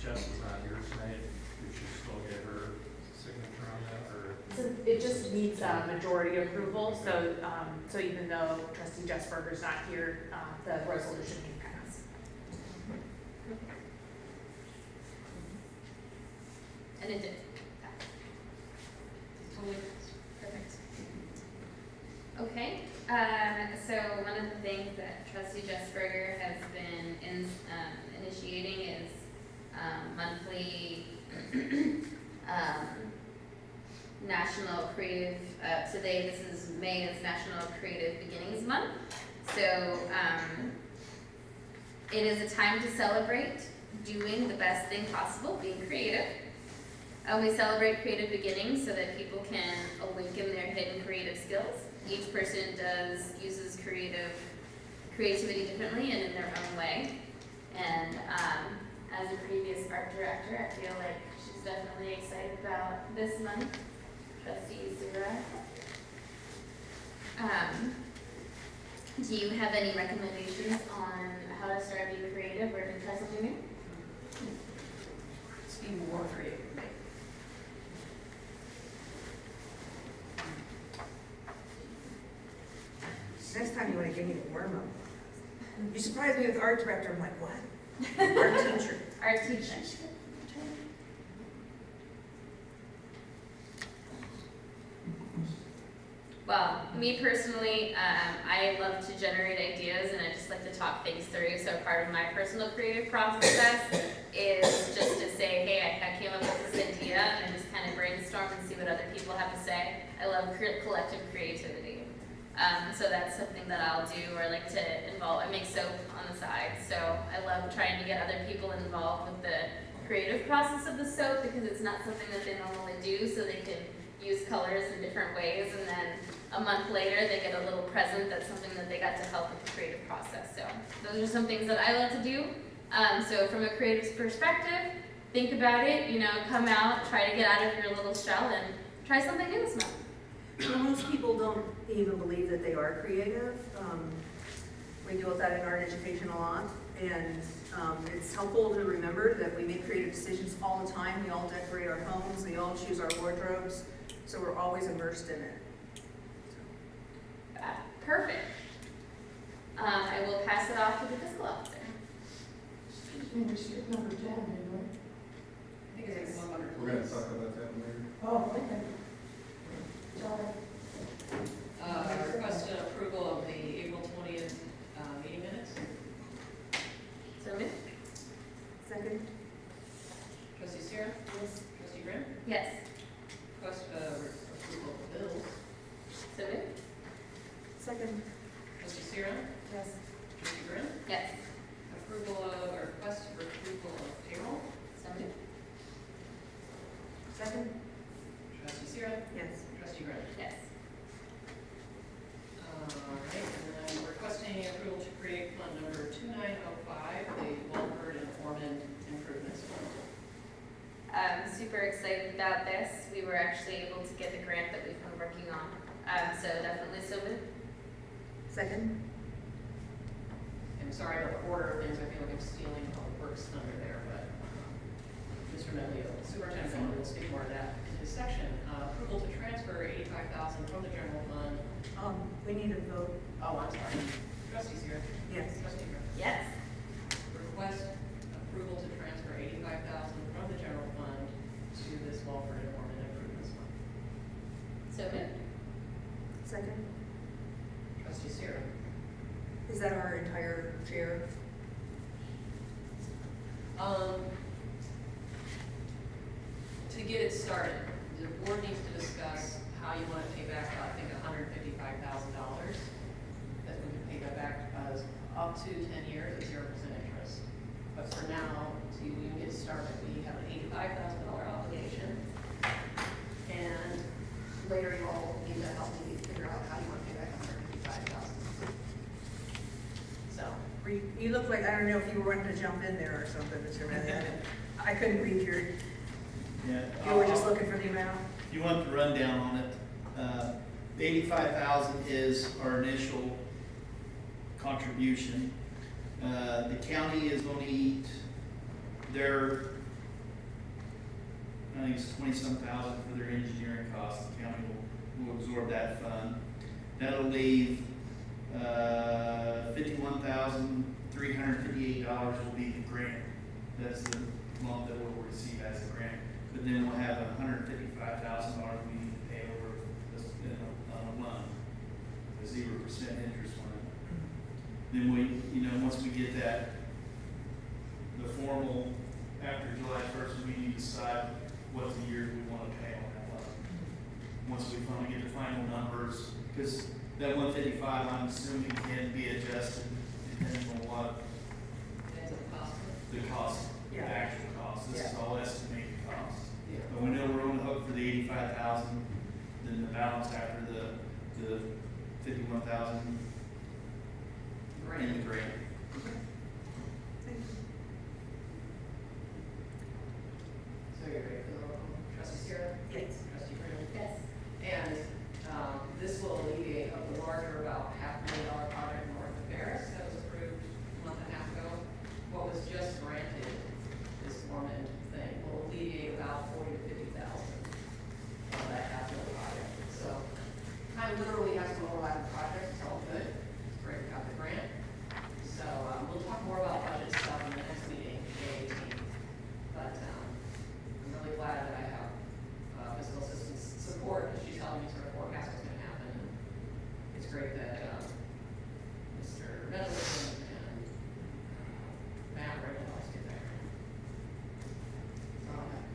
Jess was not here tonight, we should still get her signature on that, or? So it just needs a majority approval, so, so even though trustee Jessberger's not here, the resolution can pass. And it did. Totally. Perfect. Okay, so one of the things that trustee Jessberger has been initiating is monthly National Creative, today, this is May, is National Creative Beginnings Month. So it is a time to celebrate doing the best thing possible, being creative. We celebrate creative beginnings so that people can awaken their hidden creative skills. Each person uses creativity differently and in their own way. And as a previous art director, I feel like she's definitely excited about this month. Trustee Zura. Do you have any recommendations on how to start being creative or to try something new? Let's be more creative. Next time you want to give me the worm up. You surprised me with art director, I'm like, what? Art teacher. Art teacher. Well, me personally, I love to generate ideas and I just like to talk things through. So part of my personal creative process is just to say, hey, I came up with this idea and just kind of brainstorm and see what other people have to say. I love collective creativity. So that's something that I'll do, or like to involve. I make soap on the side, so I love trying to get other people involved with the creative process of the soap because it's not something that they normally do, so they can use colors in different ways, and then a month later they get a little present that's something that they got to help with the creative process. So those are some things that I love to do. So from a creative perspective, think about it, come out, try to get out of your little shell and try something new this month. Well, most people don't even believe that they are creative. We deal with that in art education a lot, and it's helpful to remember that we make creative decisions all the time. We all decorate our homes, we all choose our wardrobes, so we're always immersed in it. Perfect. I will pass it off to the fiscal officer. We skipped number 10, didn't we? I think it's like 100. We're gonna talk about that later. Oh, okay. Sorry. Request approval of the April 20th meeting minutes. So moved? Second? Trustee Sierra? Yes. Trustee Grimm? Yes. Request approval of the bills. So moved? Second? Trustee Sierra? Yes. Trustee Grimm? Yes. Approval of, or request for approval of payroll. So moved? Second? Trustee Sierra? Yes. Trustee Grimm? Yes. All right, and then requesting approval to create fund number 2905, the Walford and Ormond Improvements Fund. I'm super excited about this. We were actually able to get the grant that we've been working on. So definitely so moved. Second? I'm sorry about the order of things, I feel like I'm stealing Public Works thunder there, but Mr. Medley, Superintendent will speak more to that in his section. Approval to transfer $85,000 from the general fund. We need a vote. Oh, I'm sorry. Trustee Sierra? Yes. Trustee Grimm? Yes. Request approval to transfer $85,000 from the general fund to this Walford and Ormond Improvements Fund. So moved? Second? Trustee Sierra? Is that our entire share? To get it started, the board needs to discuss how you want to pay back, I think, $155,000. That we can pay that back as up to 10 years at 0% interest. But for now, to you even get started, we have an $85,000 obligation. And later you all will need to help me figure out how you want to pay back $155,000. So, You look like, I don't know if you were wanting to jump in there or something, Mr. Manning. I couldn't read your, Yeah. you were just looking for the amount? You want the rundown on it. The 85,000 is our initial contribution. The county is going to eat their, I think it's 20-some thousand for their engineering costs. The county will absorb that fund. That'll leave $51,358 will be the grant. That's the amount that we'll receive as a grant. But then we'll have $155,000 we need to pay over this, on a loan, a 0% interest on it. Then once we get that, the formal, after July 1st, we need to decide what the year we want to pay on that loan. Once we finally get the final numbers, because that 155, I'm assuming, can be adjusted depending on what that's a cost. the cost, the Yeah. actual cost. This is all estimated cost. Yeah. But we know we're on the hook for the 85,000, then the balance after the 51,000 in the grant. Thank you. So you're ready for the roll call? Trustee Sierra? Yes. Trustee Brennan? Yes. And this will alleviate a larger, about $500,000 project north of Paris that was approved a month and a half ago. What was just granted, this Foreman thing, will alleviate about 40 to 50,000 of that capital project. So kind of literally has to overlap the project, it's all good. It's great we got the grant. So we'll talk more about budget stuff in the next meeting, May 18th. But I'm really glad that I have fiscal assistance support, because she's helping me sort of forecast what's going to happen. And it's great that Mr. Middleton and Matt were able to help us get that. That's all I have.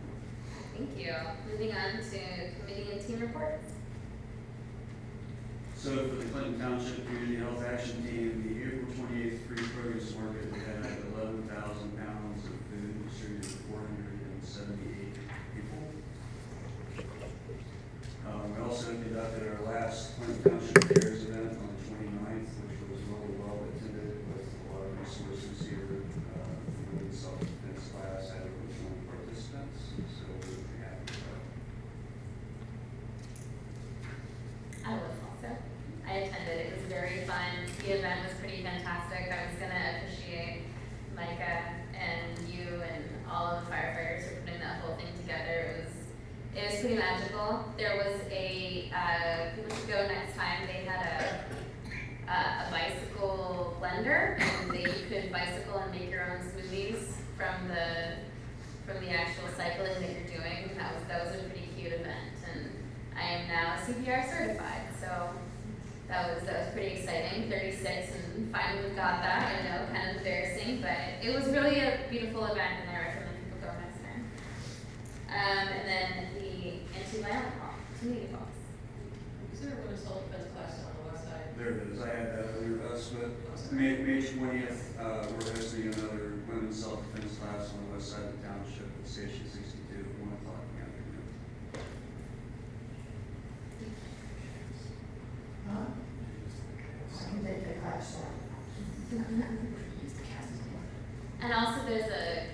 Thank you. Moving on to committee and team reports. So for the Clinton Township Community Health Action Team, the April 28th free produce market, we had 11,000 pounds of food distributed to 478 people. We also conducted our last Clinton Township Fairs event on the 29th, which was really well attended with a lot of resources here. The women's self-defense class had over 20 participants, so we're pretty happy with that. I was also. I attended. It was very fun. The event was pretty fantastic. I was gonna appreciate Micah and you and all of the firefighters for putting that whole thing together. It was pretty magical. There was people should go next time. They had a bicycle blender, and you could bicycle and make your own smoothies from the actual cycling that you're doing. That was a pretty cute event, and I am now CPR certified, so that was pretty exciting. 36 and finally got that. I know, kind of embarrassing, but it was really a beautiful event, and I recommend people go next time. And then the anti-violent community box. Is there a women's self-defense class on the west side? There it is, I had that earlier, but May 20th, we're hosting another women's self-defense class on the west side of the township at Station 62 at 1 o'clock in the afternoon. Huh? I can take the class now. And also there's a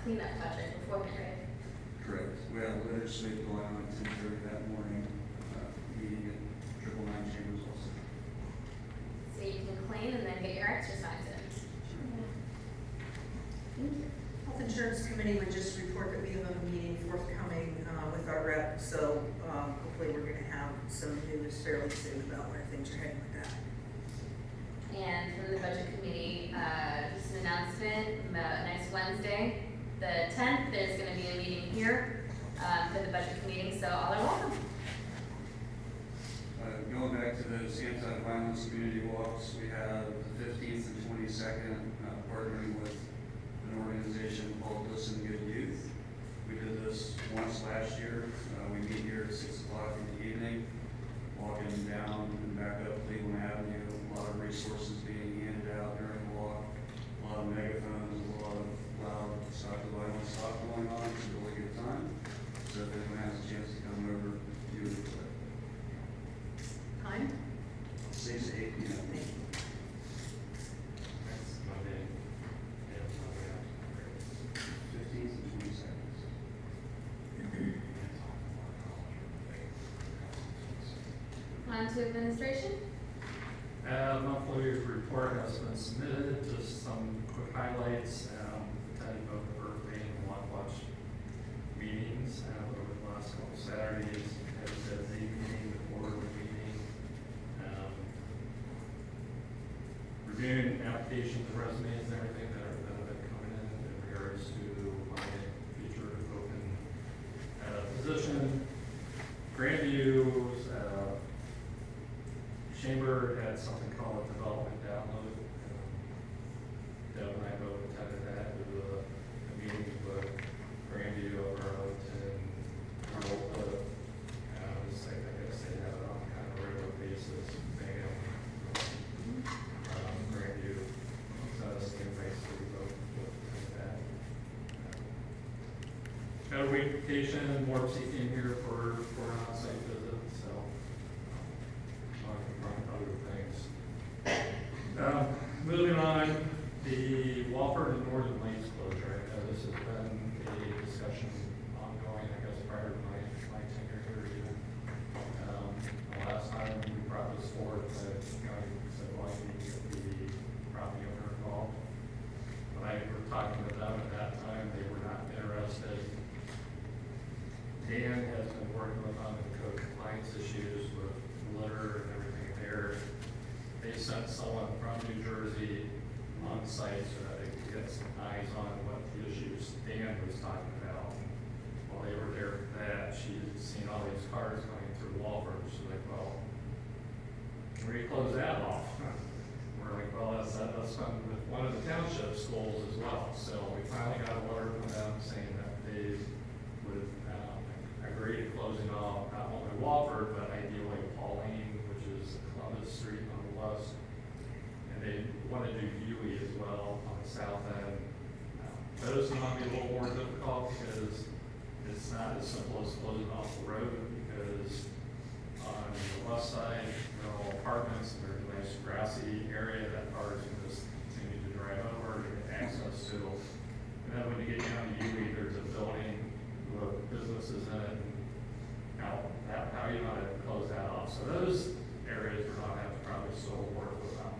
cleanup project beforehand, right? Correct. We had a legislative going on at 10:30 that morning, meeting at 999 Chambers also. So you can clean and then get your exercise in. Thank you. Health Insurance Committee would just report that we have a meeting forthcoming with our rep, so hopefully we're gonna have some news fairly soon about where things are heading with that. And from the budget committee, just an announcement, next Wednesday, the 10th, there's gonna be a meeting here for the budget meeting, so all are welcome. Going back to those anti-violence community walks, we have the 15th and 22nd, partnering with an organization called Listen Good Youth. We did this once last year. We meet here at 6 o'clock in the evening, walking down and back up Cleveland Avenue. A lot of resources being handed out during the walk, a lot of megaphones, a lot of loud, to administration. Monthly report has been submitted, just some quick highlights, attending both the birthday and block watch meetings, over the last couple Saturdays, had the Z meeting, the quarterly meeting, reviewing applications and resumes and everything that have been coming in regards to my future open, position. Grandview's, Chamber had something called a development download. Deb and I both attended that, it was a meeting with Grandview over Arlington, Arlington. I guess they have it on kind of a regular basis, thing. Grandview, sent us the invite, so we both attended that. Got a week vacation, Morpsey came here for an on-site visit, so talking about other things. Moving on, the Walford and Northern Lanes closure. I know this has been a discussion ongoing, I guess, prior to my tenure here even. The last time we brought this forward, the county said, well, you need to get the property owner involved. When I were talking with them at that time, they were not interested. Dan has been working with on the code compliance issues with litter and everything there. They sent someone from New Jersey on site so that they could get some eyes on what the issues Dan was talking about. While they were there for that, she had seen all these cars coming through Walford. She's like, well, can we close that off? We're like, well, that's fun with one of the township schools as well. So we finally got a letter from them saying that they would agree to closing off not only Walford, but ideally Pauline, which is Columbus Street on the west. And they want to do Dewey as well on the south end. Those might be a little more difficult because it's not as simple as closing off the road, because on the west side, there are all apartments and there's a nice grassy area that cars can just continue to drive over to get access to. And then when you get down to Dewey, there's a building with businesses in it. How you want to close that off? So those areas we're not have to probably still work with them.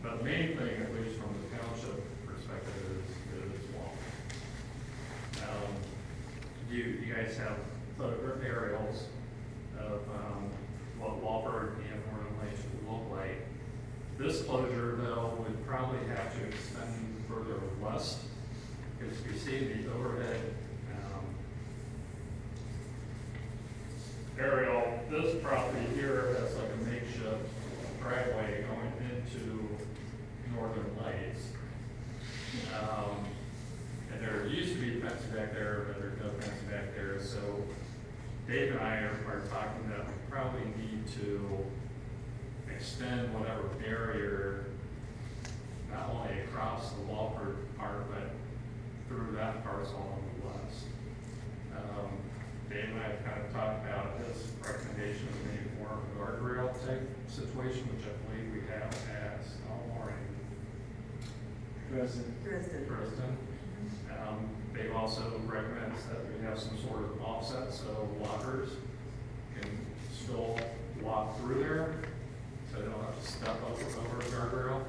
But the main thing, at least from the township perspective, is Walford. You guys have photograph aerials of what Walford and Northern Lanes would look like. This closure, though, would probably have to extend further west, because you see the overhead aerial, this property here has like a makeshift driveway going into Northern Lights. And there used to be fencing back there, but there's no fencing back there. So Dave and I are talking that we probably need to extend whatever barrier, not only across the Walford part, but through that parcel on the west. Dave and I have kind of talked about his recommendation of maybe more of a guardrail type situation, which I believe we have at Elmore and Dresden. Dave also recommends that we have some sort of offset so walkers can still walk through there, so they don't have to step over a guardrail.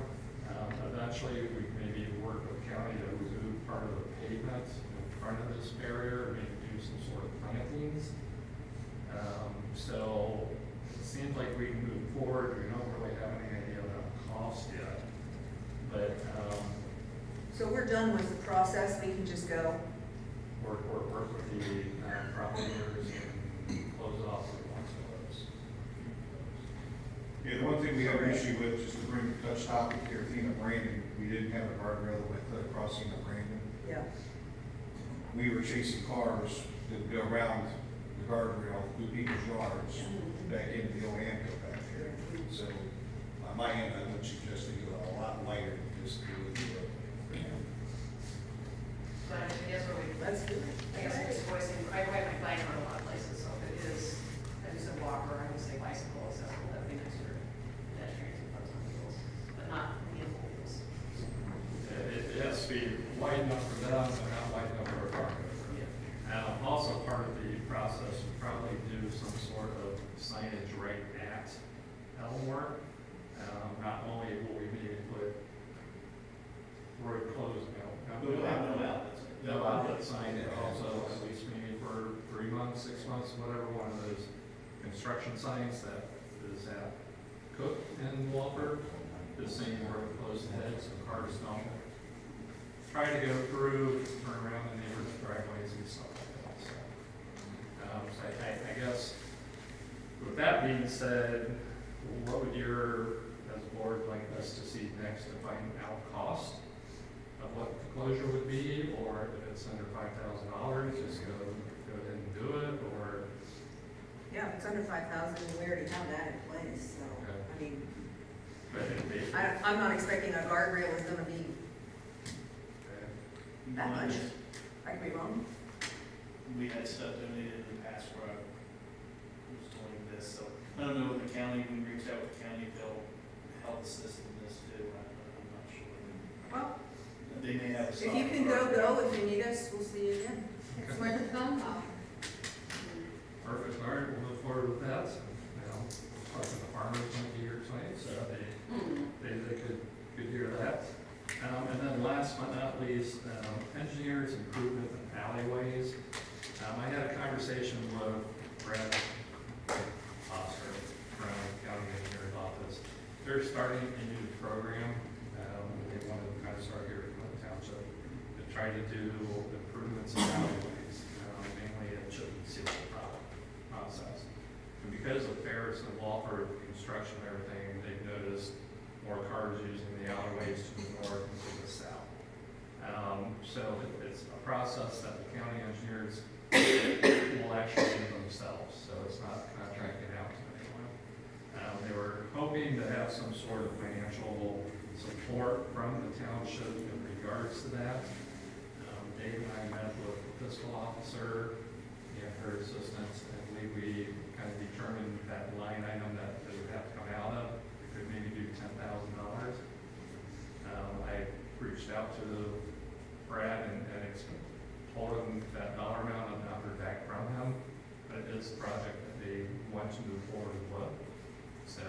Eventually, we maybe work with county to remove part of the pavement in front of this barrier, maybe do some sort of plantings. So it seems like we can move forward. We don't really have any idea about cost yet, but So we're done with the process, we can just go. work with the property owners and close it off with one of those. Yeah, the one thing we have an issue with, just to bring the touch topic here, Tina Brandon, we didn't have a guardrail that went across Tina Brandon. Yeah. We were chasing cars that go around the guardrail through people's yards back into the old Amco back there. So, on my end, I would suggest they go a lot lighter than just do it. But I guess what we, Let's do it. I guess we're just voicing, I ride my bike on a lot of places, so if it is, I just said walker, I would say bicycle accessible, that'd be nice for pedestrians and folks on wheels, but not vehicles. It has to be wide enough for them, but not wide enough for a car. Also part of the process would probably do some sort of signage right at the scene where it closed ahead, so cars don't try to go through, turn around the neighbor's driveways and stuff like that, so. So I guess, with that being said, what would your, as a board, like us to see next to find out cost of what the closure would be, or if it's under $5,000, just go ahead and do it, or? Yeah, if it's under 5,000, we already have that in place, so, Okay. I mean, But it, I'm not expecting a guardrail is gonna be that much. I could be wrong. We had stuff donated in the past where I was doing this, so I don't know if the county, when we reach out with the county, if they'll help assist in this too, I'm not sure. Well, They may have a. if you can go, if you need us, we'll see you again. It's worth a phone call. perfect, all right, we'll move forward with that. Talking to the farmers might be here tonight, so they could hear that. And then last but not least, engineers improvement in alleyways. I had a conversation with Brad Foster from the County Engineer's Office. They're starting a new program. They want to kind of start here in the township to try to do improvements in alleyways, mainly at chip and seal process. And because of Ferris and Walford construction and everything, they've noticed more cars using the alleyways to the north and to the south. So it's a process that the county engineers will actually do themselves, so it's not contracted out to anyone. They were hoping to have some sort of financial support from the township in regards to that. Dave and I met with the fiscal officer and her assistants, and we kind of determined that line item that they would have to come out of. We could maybe do $10,000. I reached out to Brad and told him that dollar amount and not heard back from him, but it's a project that they want to move forward with. So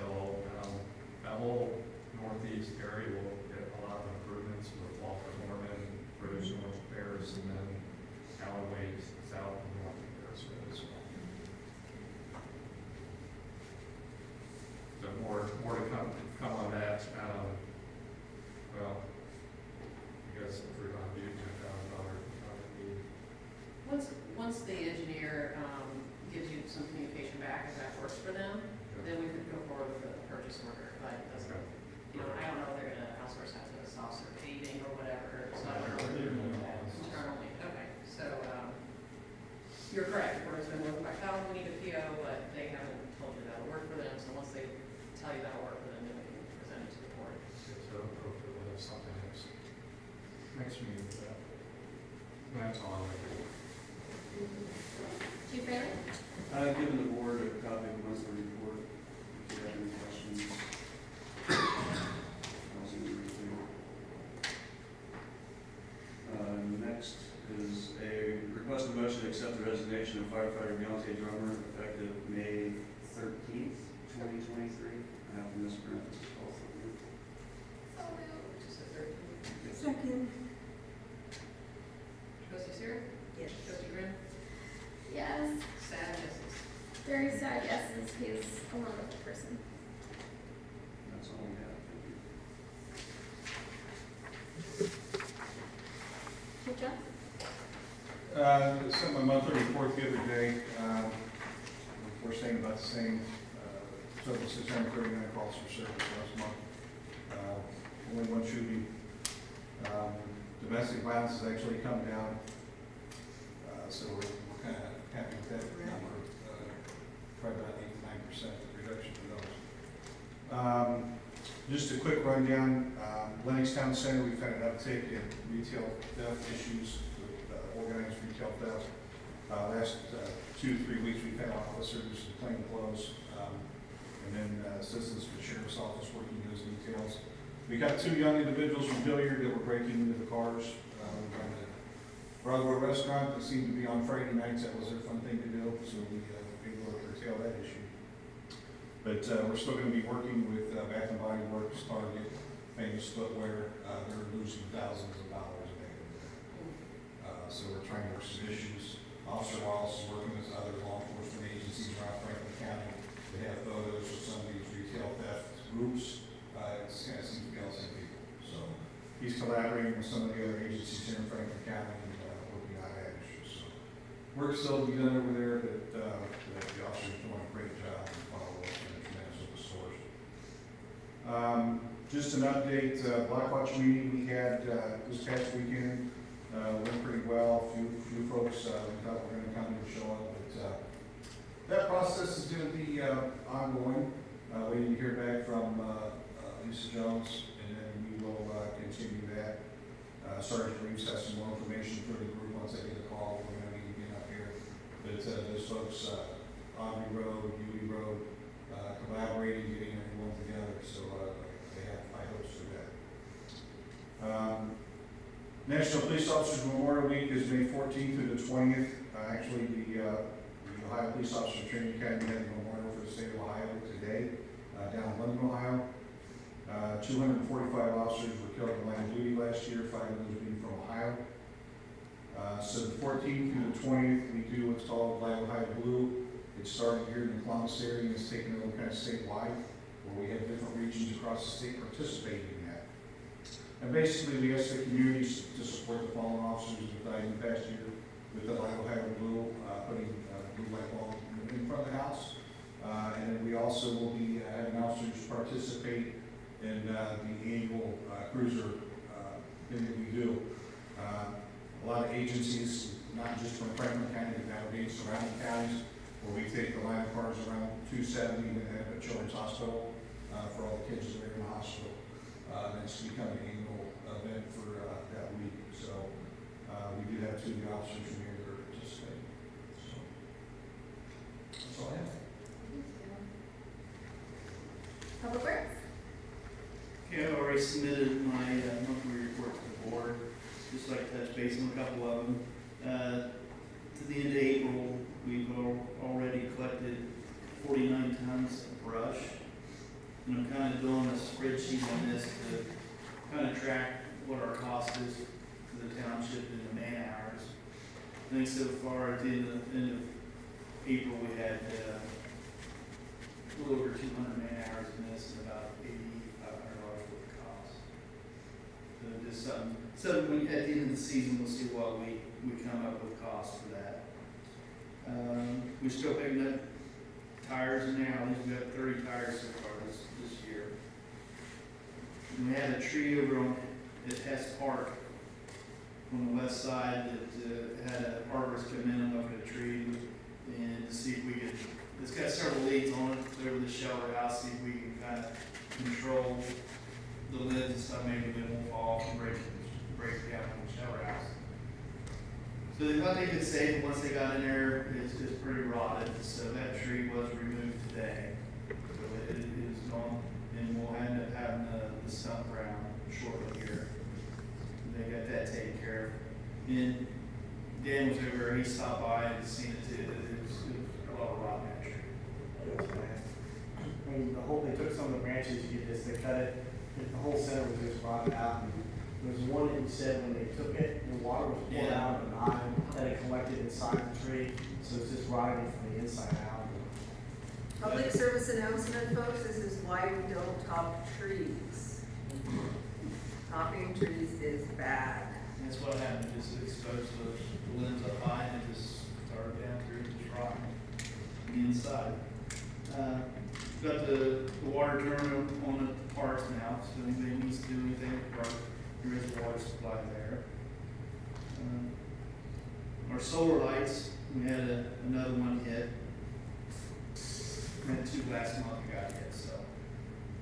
that whole northeast area will get a lot of improvements with Walford Norman, British North Paris, and then alleyways south and north of Paris Road as well. So more to come on that. Well, I guess if we're going to do $10,000, Once the engineer, gives you some communication back, if that works for them, then we could go forward with a purchase order, but it doesn't, I don't know if they're gonna outsource that to a saucer paving or whatever, so I don't know. Internally, okay, so, you're correct, if we're just gonna work by $5,000, we need a PO, but they haven't told you that'll work for them, so once they tell you that'll work for them, then we can present it to the board. so hopefully we'll have something next meeting for that. That's all I'm going to do. Chief Bailey? I've given the board a copy of the monthly report, if you have any questions. Next is a request of motion to accept the resignation of firefighter Beyonce Drummer effective May 13th, 2023. I have Ms. Grant also here. So moved. Just a 13. Second. Trustee Seer? Yes. Trustee Grant? Yes, Sad yeses. very sad yeses, he's a wonderful person. That's all we have. Thank you. Chief John? Sent my monthly report the other day. We're saying about the same, total 639 calls for service last month. Only one shooting. Domestic violence has actually come down, so we're kind of happy with that number. Probably about 8 to 9% reduction in those. Just a quick rundown. Lennox Town Center, we've had an uptick in retail theft issues with organized retail theft. Last 2 to 3 weeks, we've had officers in plain clothes, and then assistants from the sheriff's office working those details. We got 2 young individuals from Hilliard that were breaking into the cars. We got a Broadway restaurant that seemed to be on Friday nights. That was their fun thing to do, so we able to curtail that issue. But we're still going to be working with Bath and Body Works, Target, Famous Footwear. They're losing thousands of dollars a day. So we're trying to work some issues. Officer Wallace is working with other law enforcement agencies around Franklin County. They have photos of some of these retail theft groups. It seems to he's collaborating with some of the other agencies here in Franklin County, working on that issue, so. Work's still to be done over there, but, the officers are doing a great job and follow up and tremendous with the source. Just an update, Blackwatch meeting we had, this past weekend, went pretty well. Few folks, we thought were gonna come and show up, but, that process is gonna be, ongoing. Waiting to hear back from, Lisa Jones, and then we will, continue that. Sergeant Reeves has some more information for the group once I get a call, we're gonna need to get up here. But, those folks, Aubrey Road, Ely Road, collaborating, getting everyone together, so, they have high hopes for that. National Police Officers Memorial Week is May 14th through the 20th. Actually, the Ohio Police Officer Training Academy had a memorial for the state of Ohio today, down in London, Ohio. 245 officers were killed in line of duty last year, 5 of those being from Ohio. So the 14th through the 20th, we do what's called Black Ohio Blue. It's starting here in the Columbus area, and it's taken over kind of statewide, where we have different regions across the state participating in that. And basically, we ask the communities to support the fallen officers who died in the past year with the Black Ohio Blue, putting blue light bulb in front of the house. And then we also will be having officers participate in the annual cruiser thing that we do. A lot of agencies, not just from Franklin County, but nowadays surrounding counties, where we take the line of cars around 270 and have a children's hospital for all the kids that are in the hospital. And it's become an annual event for that week. So we do have 2 of the officers from here that are participating. So that's all I have. Public Works? Okay, I've already submitted my monthly report to the board, just like to touch base on a couple of them. To the end of April, we've already collected 49 tons of brush. And I'm kind of doing a spreadsheet on this to kind of track what our cost is to the township in the man hours. I think so far at the end of April, we had a little over 200 man hours in this and about $8,500 worth of cost. So just something we, at the end of the season, we'll see what we come up with cost for that. We're still picking up tires now. We've got 30 tires so far this year. And we had a tree over on at Hess Park on the west side that had an arborist come in and look at a tree and to see if we could. It's got several leads on it. It's over the shelter house. See if we can kind of control the lids and stuff. Maybe they won't fall off and break down on the shelter house. So they thought they could save it once they got in there. It's just pretty rotted. So that tree was removed today. So it is gone, and we'll end up having the stump ground shortly here. They got that taken care of. And Dan was over. He stopped by and seen it too. It was a lot of rot in that tree. It was bad. I mean, they took some of the branches, they cut it, the whole center was just rotted out. And there was one that you said when they took it, the water was poured out of the line, that it collected inside the tree, so it's just rotting from the inside out. Public service announcement, folks, this is why we don't top trees. Topping trees is bad. And that's what happened, just exposed the limbs up high and it just started down through the rock on the inside. Got the water terminal on the parks now, so anybody needs to do anything with the park, there is a water supply there. Our solar lights, we had another one hit. We had 2 last month we got hit, so.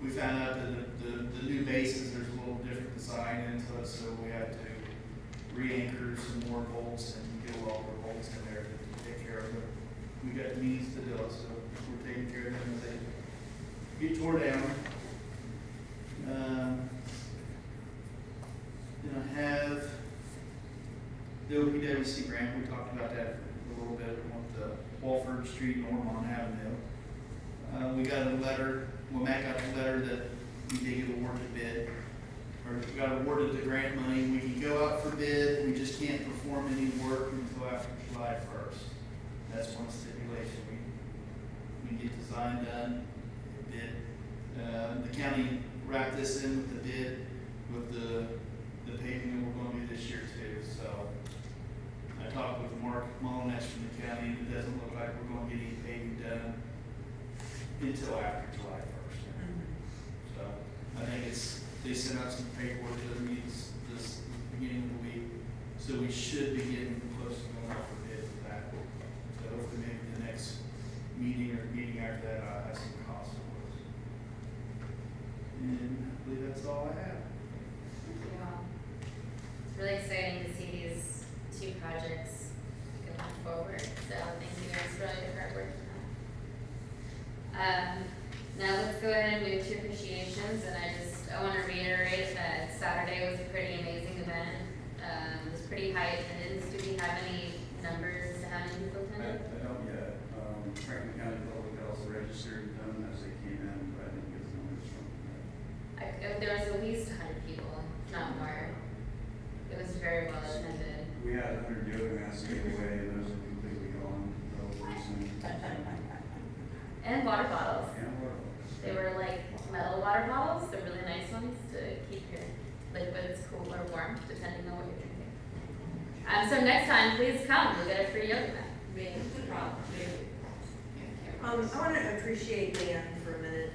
We found out that the new bases, there's a little different design into it, so we had to re-anchor some more bolts and get a lot more bolts in there to take care of it. We got means to do it, so we're taking care of them as they get tore down. Then I have the OPWC grant, we talked about that a little bit with the Walford Street, Normand Avenue. We got a letter, Matt got a letter that we did get awarded bid, or we got awarded the grant money. We can go out for bid, we just can't perform any work until after July 1st. That's one stipulation. We get design done, bid. The county wrapped this in with the bid, with the the paving that we're gonna do this year too, so. I talked with Mark Molinash from the county, and it doesn't look like we're gonna get any paving done until after July first. So, I think they sent out some paperwork to the meetings this beginning of the week, so we should be getting close to going out for bid for that. So hopefully maybe the next meeting or meeting after that, I'll have some costs for us. And I believe that's all I have. Thank you all. It's really exciting to see these two projects going forward, so thank you guys for all your hard work on that. Now let's go ahead and move to appreciations, and I want to reiterate that Saturday was a pretty amazing event. It was pretty high attendance. Do we have any numbers as to how many people attended? I don't yet. Franklin County Public Health registered them as they came in, but I didn't get the numbers from them. There was at least 100 people, if not more. It was very well attended. We had 100 yoga mats given away, and those are completely gone relatively soon. And water bottles. And what? They were like metal water bottles, the really nice ones to keep your liquids cool or warm, depending on what you're drinking. So next time, please come. You'll get a free yoga mat. I want to appreciate Dan for a minute.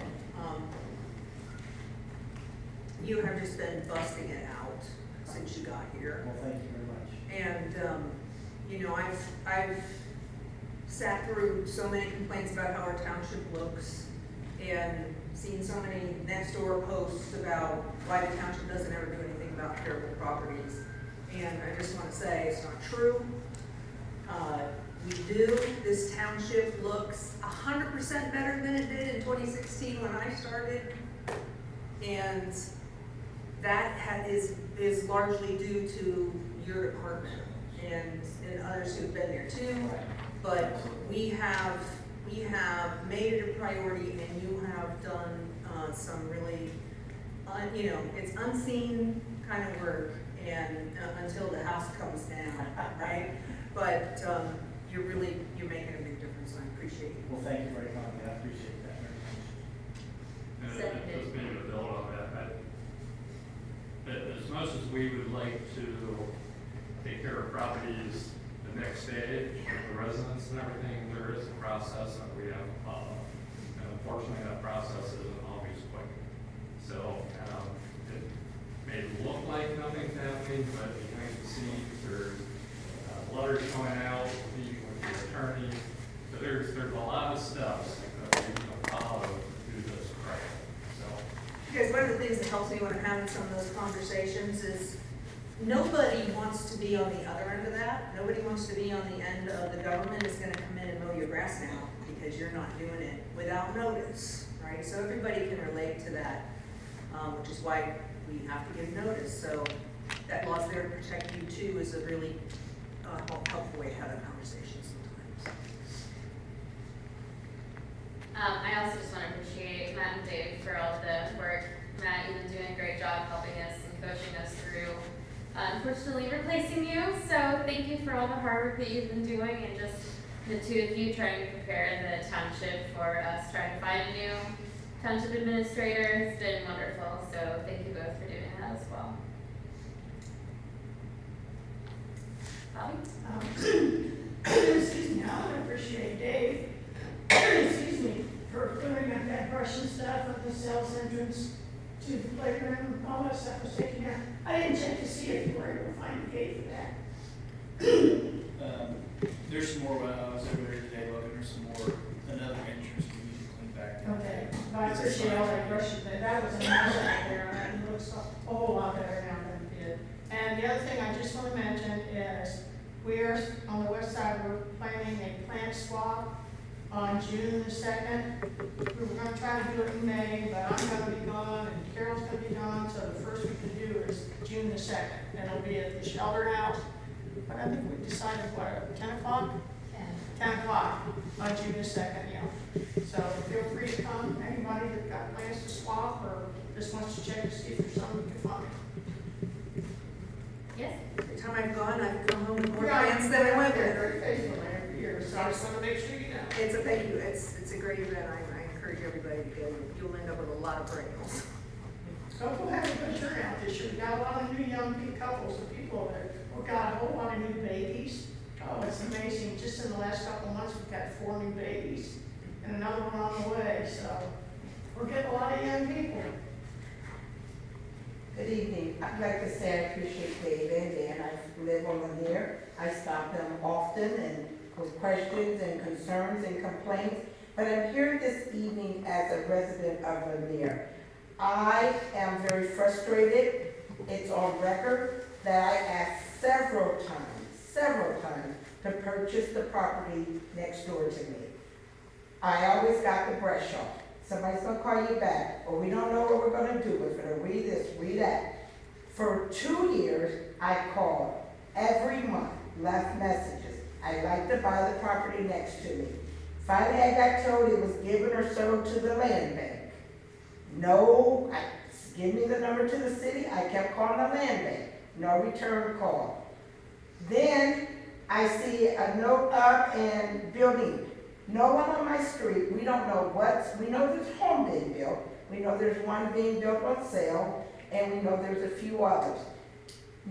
You have just been busting it out since you got here. Well, thank you very much. And, you know, I've sat through so many complaints about how our township looks and seen so many next door posts about why the township doesn't ever do anything about terrible properties. And I just want to say it's not true. We do. This township looks 100% better than it did in 2016 when I started. And that is largely due to your department and others who've been there too. But we have made it a priority, and you have done some really, you know, it's unseen kind of work, and until the house comes down, right? But you're making a big difference, and I appreciate it. Well, thank you very much. I appreciate that very much. And just maybe to build on that, as much as we would like to take care of properties the next day with the residents and everything, there is a process that we have to follow. And unfortunately, that process isn't always quick. So it may look like nothing's happening, but behind the scenes, there's letters going out, meeting with the attorney. So there's a lot of steps that we can follow to do this right. So. Because one of the things that helps me when I'm having some of those conversations is nobody wants to be on the other end of that. Nobody wants to be on the end of the government is gonna come in and mow your grass now because you're not doing it without notice, right? So everybody can relate to that, which is why we have to give notice. So that law's there to protect you too is a really helpful way to have a conversation sometimes. I also just want to appreciate Matt and Dave for all the work. Matt, you've been doing a great job helping us and coaching us through, unfortunately, replacing you. So thank you for all the hard work that you've been doing, and just the two of you trying to prepare the township for us trying to find a new township administrator. It's been wonderful. So thank you both for doing that as well. Bobby? Excuse me, I want to appreciate Dave, excuse me, for clearing up that brush and stuff at the sales entrance to the playground, and all that stuff was taken care of. I didn't check to see if you were able to find a gate for that. There's some more, when I was over there today looking, there's some more, another entrance we need to clean back down. Okay, but I appreciate all that brush, that was a mess out there, and it looks a whole lot better now than it did. And the other thing I just want to mention is, we're, on the west side, we're planning a plant swap on June the 2nd. We were gonna try to do it in May, but I'm gonna be gone and Carol's gonna be gone, so the first we can do is June the 2nd. And it'll be at the shelter house, but I think we decided, what, 10 o'clock? 10 o'clock on June the 2nd, yeah. So feel free to come, anybody that got plans to swap or just wants to check to see if there's something you can find. Yes? Every time I've gone, I've come home with more Yeah, plans than I went with. very faithfully every year, so I just want to make sure you know. Thank you. It's a great event. I encourage everybody to go. You'll end up with a lot of brains. So we'll have a good turnout this year. We got a lot of new young couples of people there. We've got a whole lot of new babies. Oh, it's amazing. Just in the last couple of months, we've got 4 new babies and another one on the way, so we're getting a lot of young people. Good evening. I'd like to say I appreciate David, and I live on Lanier. I stop them often and with questions and concerns and complaints, but I'm here this evening as a resident of Lanier. I am very frustrated. It's on record that I asked several times to purchase the property next door to me. I always got the brush off. Somebody's gonna call you back, or we don't know what we're gonna do with it, or we this, we that. For 2 years, I called every month, left messages. I'd like to buy the property next to me. Finally, I got told it was given or sold to the land bank. No, give me the number to the city, I kept calling the land bank. No return call. Then, I see a note up and building. No one on my street, we don't know we know there's home being built, we know there's one being built on sale, and we know there's a few others.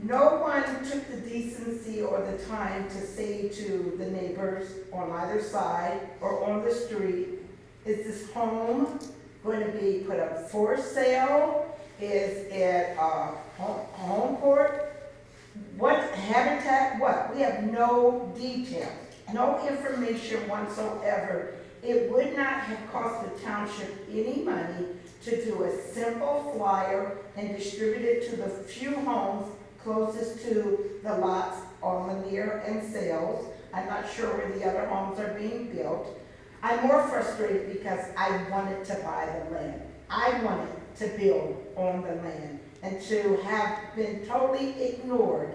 No one took the decency or the time to say to the neighbors on either side or on the street, is this home going to be put up for sale? Is it a home court? What habitat, what? We have no details. No information whatsoever. It would not have cost the township any money to do a simple flyer and distribute it to the few homes closest to the lots on Lanier and Sales. I'm not sure where the other homes are being built. I'm more frustrated because I wanted to buy the land. I wanted to build on the land, and to have been totally ignored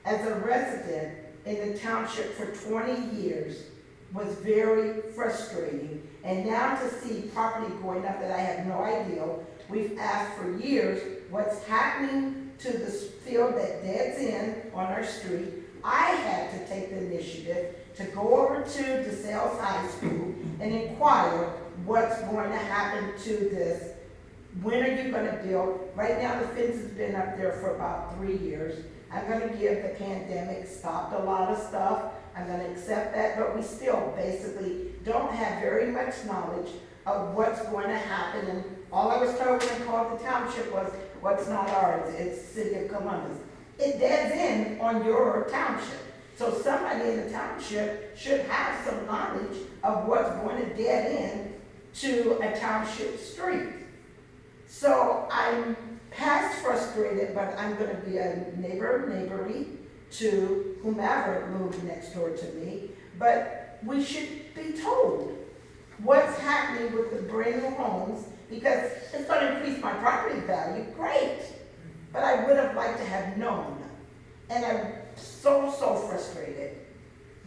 as a resident in the township for 20 years was very frustrating. And now to see property going up that I have no idea, we've asked for years what's happening to this field that deads end on our street. I had to take the initiative to go over to DeSales High School and inquire what's going to happen to this. When are you gonna build? Right now the fence has been up there for about 3 years. I'm gonna give the pandemic stopped a lot of stuff. I'm gonna accept that, but we still basically don't have very much knowledge of what's going to happen. And all I was told when I called the township was, what's not ours, it's the city of Columbus. It deads end on your township. So somebody in the township should have some knowledge of what's going to dead end to a township street. So I'm past frustrated, but I'm gonna be a neighborly to whomever moved next door to me. But we should be told what's happening with the brand new homes, because it's gonna increase my property value, great. But I would have liked to have known. And I'm so frustrated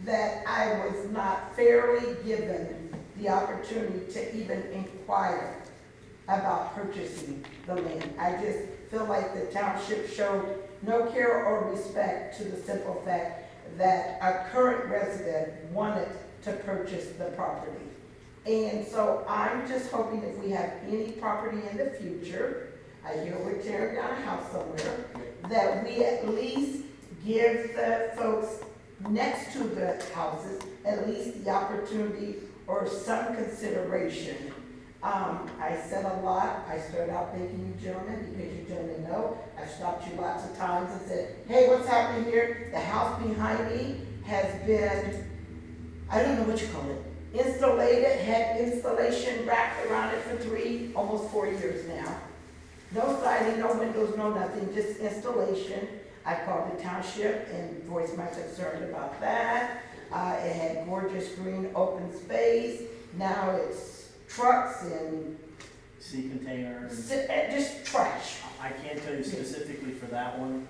that I was not fairly given the opportunity to even inquire about purchasing the land. I just feel like the township showed no care or respect to the simple fact that a current resident wanted to purchase the property. And so I'm just hoping if we have any property in the future, I hear we're tearing down a house somewhere, that we at least give the folks next to the houses at least the opportunity or some consideration. I said a lot. I started out thanking you gentlemen, because you gentlemen know I've stopped you lots of times and said, hey, what's happening here? The house behind me has been, I don't know what you call it, had installation wrapped around it for almost 4 years now. No siding, no windows, no nothing, just installation. I called the township and voiced my concern about that. It had gorgeous green open space. Now it's trucks and Sea container. just trash. I can't tell you specifically for that one.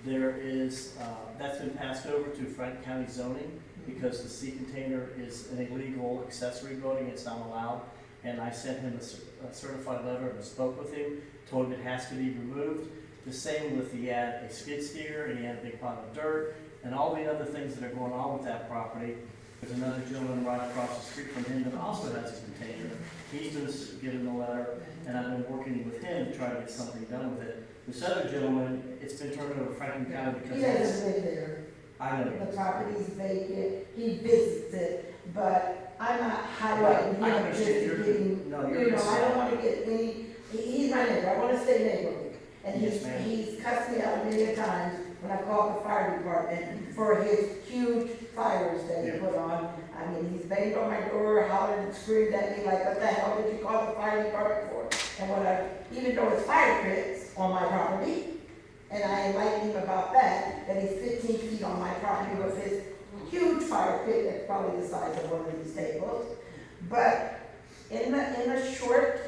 There is, that's been passed over to Franklin County zoning because the sea container is an illegal accessory building, it's not allowed. And I sent him a certified letter and spoke with him, told him it has to be removed. The same with, he had a skid steer and he had a big pile of dirt and all the other things that are going on with that property. There's another gentleman right across the street from him that also has a container. He's just given the letter, and I've been working with him to try to get something done with it. This other gentleman, it's been turned over to Franklin County because He doesn't live there. I know. The property's vacant, he visits it, but I'm not highlighting I him just understand to your- get him, no, your you know, I concern. don't wanna get any, he's my neighbor, I wanna stay neighborly. And Yes, ma'am. he's cussed me out many a times when I called the fire department for his huge fires that he Yeah. put on. I mean, he's banged on my door, hollered and screamed at me like, what the hell did you call the fire department for? And when even though it's fire pits on my property, and I enlightened him about that he's 15 feet on my property with his huge fire pit that's probably the size of one of these tables. But in a short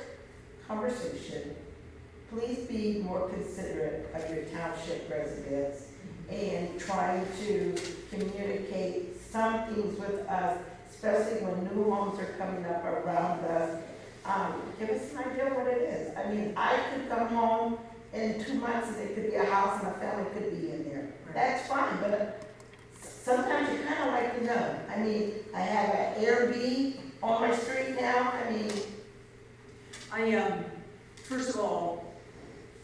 conversation, please be more considerate of your township residents and trying to communicate some things with us, especially when new homes are coming up around us. Give us an idea of what it is. I mean, I could come home in 2 months and it could be a house and a family could be in there. That's fine, but sometimes you kind of like to know. I mean, I have an Airbnb on my street now. I mean, First of all,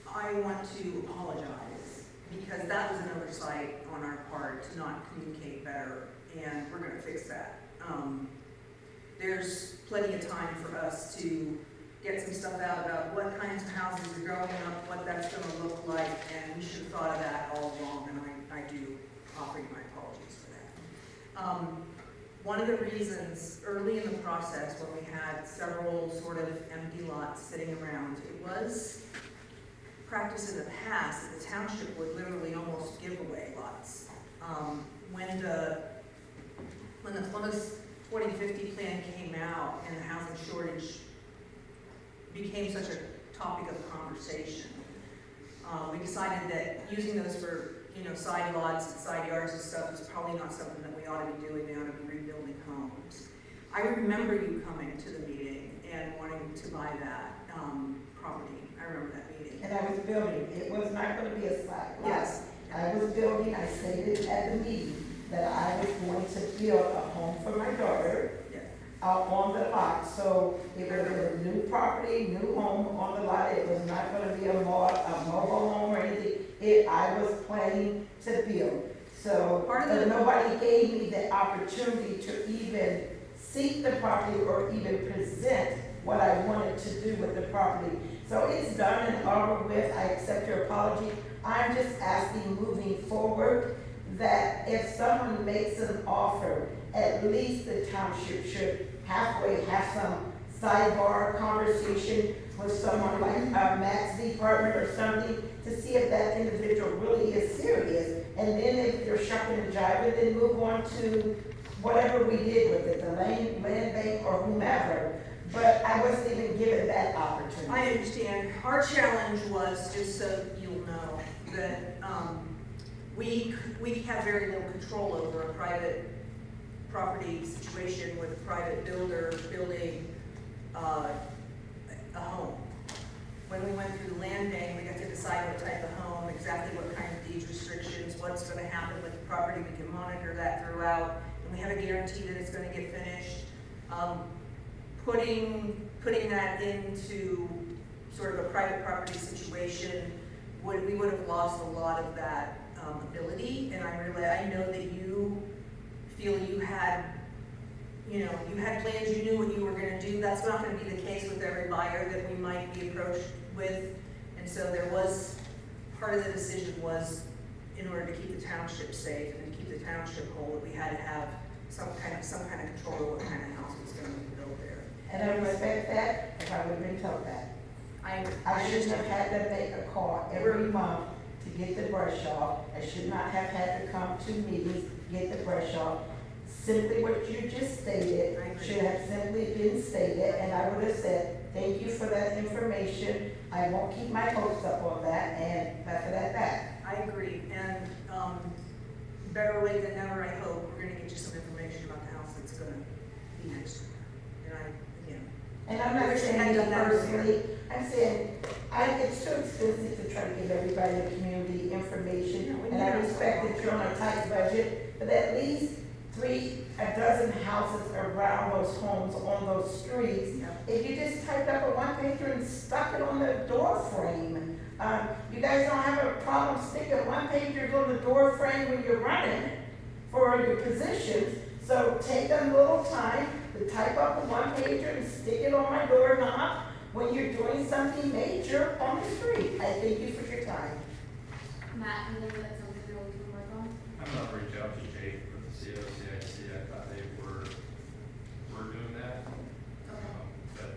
I want to apologize because that was an oversight on our part to not communicate better, and we're gonna fix that. There's plenty of time for us to get some stuff out about what kinds of houses are growing up, what that's gonna look like, and we should have thought of that all along, and I do offer you my apologies for that. One of the reasons, early in the process, when we had several sort of empty lots sitting around, it was practice in the past that the township would literally almost give away lots. When the 2050 plan came out and the housing shortage became such a topic of conversation, we decided that using those for, side lots and side yards and stuff is probably not something that we ought to be doing. We ought to be rebuilding homes. I remember you coming to the meeting and wanting to buy that property. I remember that meeting. and I was building, it was not gonna be a side lot. Yes. I was building, I stated at the meeting that I was going to build a home for my daughter Yeah. out on the lot. So it was a new property, new home on the lot. It was not gonna be a mobile home or anything. I was planning to build. So, Part of but the- nobody gave me the opportunity to even seek the property or even present what I wanted to do with the property. So it's done and over with. I accept your apology. I'm just asking moving forward that if someone makes an offer, at least the township should halfway have some sidebar conversation with someone like Matt's department or something to see if that individual really is serious. And then if they're shucking and jiving, then move on to whatever we did with it, the land bank or whomever. But I wasn't even given that opportunity. I understand. Our challenge was, just so you'll know, that we have very little control over a private property situation with a private builder building a home. When we went through the land bank, we got to decide what type of home, exactly what kind of deed restrictions, what's gonna happen with the property. We can monitor that throughout, and we have a guarantee that it's gonna get finished. Putting that into sort of a private property situation, we would have lost a lot of that ability. And I know that you feel you had plans, you knew what you were gonna do. That's not gonna be the case with every buyer that we might be approached with. And so part of the decision was, in order to keep the township safe and to keep the township whole, that we had to have some kind of control over what kind of house was gonna be built there. And I respect that if I would have been told that. I shouldn't have had to make a call every month to get the brush off. I should not have had to come to meetings, get the brush off. Simply what you just stated should have simply been stated, and I would have said, thank you for that information. I won't keep my hopes up on that, and that's it at that. I agree, and better late than never, I hope. We're gonna get you some information about the house that's gonna be next to her. And I'm not saying you personally, I'm saying, it's too expensive to try to give everybody in the community information. And I respect that you're on a tight budget, but at least a dozen houses around those homes on those streets. Yeah. If you just typed up a one pager and stuck it on the door frame, you guys don't have a problem sticking one-pagers on the door frame when you're running for your positions. So take a little time to type up a one-pager and stick it on my doorknob when you're doing something major on the street. I thank you for your time. Matt, you think that's something that we can work on? I'm gonna reach out to Jake with the COCIC, I thought they were doing that. But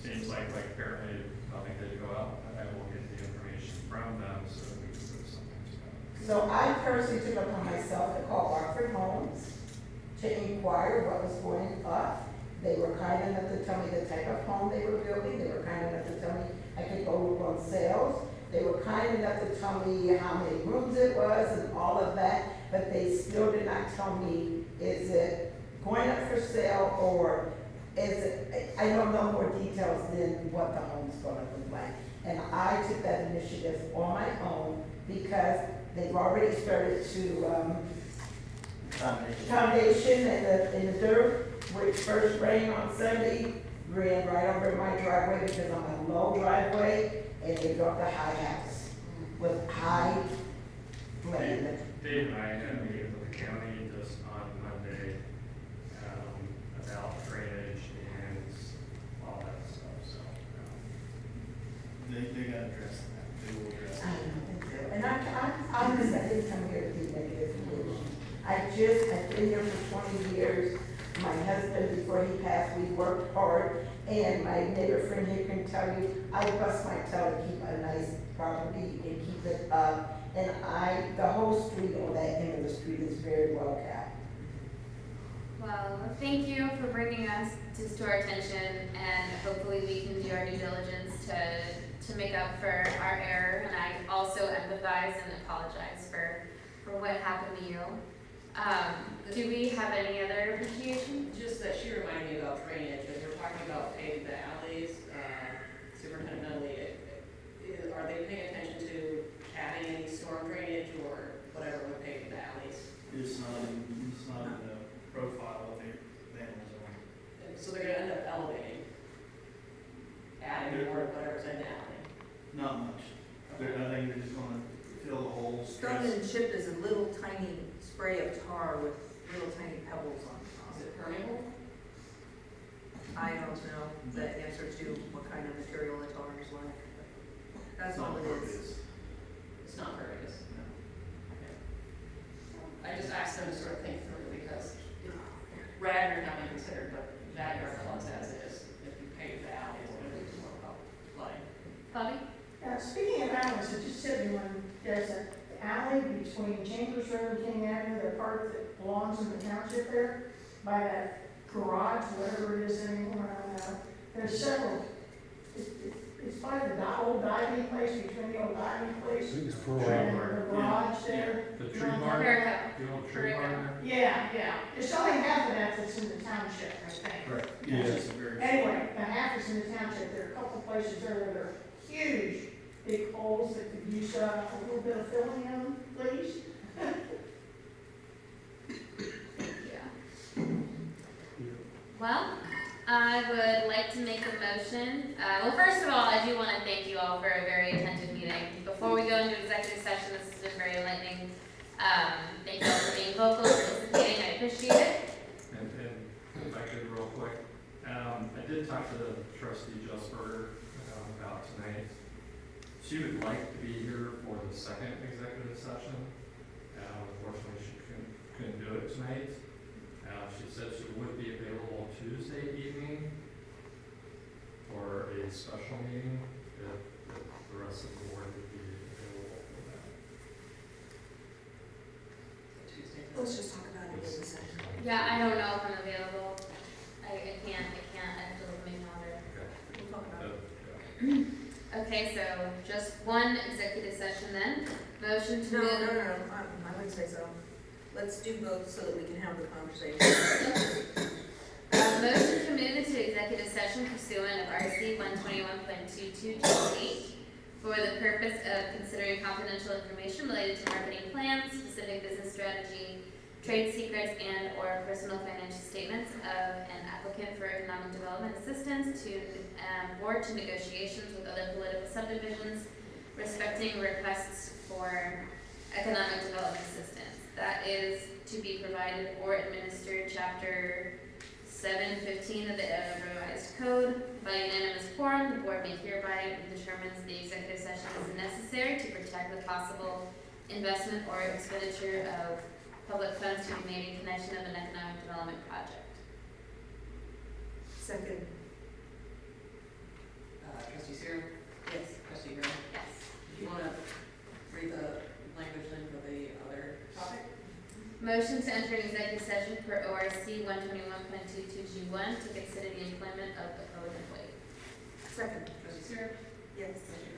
seems like apparently nothing did go out, I will get the information from them so that we can put something together. So I personally took it upon myself to call Hartford Homes to inquire what was going up. They were kind enough to tell me the type of home they were building. They were kind enough to tell me I could go look on sales. They were kind enough to tell me how many rooms it was and all of that, but they still did not tell me, is it going up for sale or is it, I don't know more details than what the home's gonna look like. And I took that initiative on my own because they've already started to, foundation in the dirt, which first rain on Sunday, ran right over my driveway because I'm a low driveway, and they built a high house with high land. Dave and I had a meeting with the county just on Monday, about drainage and all that stuff, so. They gotta address that, they will address I that. don't think so. And I honestly, I didn't come here to be negative. I've been here for 20 years. My husband, before he passed, we worked hard, and my neighbor friend here can tell you, I bust my tail to keep a nice property and keep it up. And the whole street on that end of the street is very well kept. Well, thank you for bringing us this to our attention, and hopefully we can do our due diligence to make up for our error. And I also empathize and apologize for what happened to you. Do we have any other appreciation? Just that she reminded me about drainage, as we're talking about paving the alleys, Superintendent Nunnally, are they paying attention to adding any storm drainage or whatever with paving the alleys? It's not in the profile of the animals on. And so they're gonna end up elevating, adding more whatever's in the alley. Not much. I think they're just gonna fill the holes. Stone and chip is a little tiny spray of tar with little tiny pebbles on Is it. it permeable? I don't know the answer to what kind of material the tar is like. That's all it is. It's not pervious. Okay. I just asked them to sort of think through because Radnor not being considered, but that yard floods as is. If you pave the alley, it's gonna be more about flooding. Bobby? Speaking of alleys, it just hit me when there's an alley between Chambers Road and King Avenue, the part that belongs in the township there, by that garage, whatever it is anymore, I don't know. There's several, it's by the old diving place, between the old diving place and the garage there. The tree barn, America. the old tree barn. Yeah, it's only half of that that's in the township, I think. Right. Yeah, it's a very. Anyway, the half is in the township, there are a couple places there where there are huge, big holes that could use a little bit of filling in them, please. Yeah. Well, I would like to make a motion. Well, first of all, I do want to thank you all for a very attentive meeting. Before we go into executive session, this has been very enlightening. Thank you all for being vocal, participating, I appreciate it. And if I could real quick, I did talk to the trustee Justberger about tonight. She would like to be here for the second executive session. Unfortunately, she couldn't do it tonight. She said she would be available Tuesday evening for a special meeting if the rest of the board would be available for that. Tuesday. Let's just talk about it in the session. Yeah, I don't know if I'm available. I can't, I have to look at my calendar. We'll talk about it. Yeah. Okay, so just one executive session then. Motion to No, move. I wouldn't say so. Let's do both so that we can have the conversation. Motion to move into executive session pursuant of RC 121.22 for the purpose of considering confidential information related to marketing plans, specific business strategy, trade secrets, and/or personal financial statements of an applicant for economic development assistance to board to negotiations with other political subdivisions respecting requests for economic development assistance. That is to be provided or administered chapter 715 of the revised code. By unanimous quorum, the board may hereby determines the executive session is necessary to protect the possible investment or expenditure of public funds to be made in connection of an economic development project. Second, Trustee Seer, yes. trustee Graham, Yes. do you wanna read the language then for the other topic? Motion to enter an executive session per ORC 121.22G1 to consider the employment of the code employee. Second, Trustee Seer, yes. trustee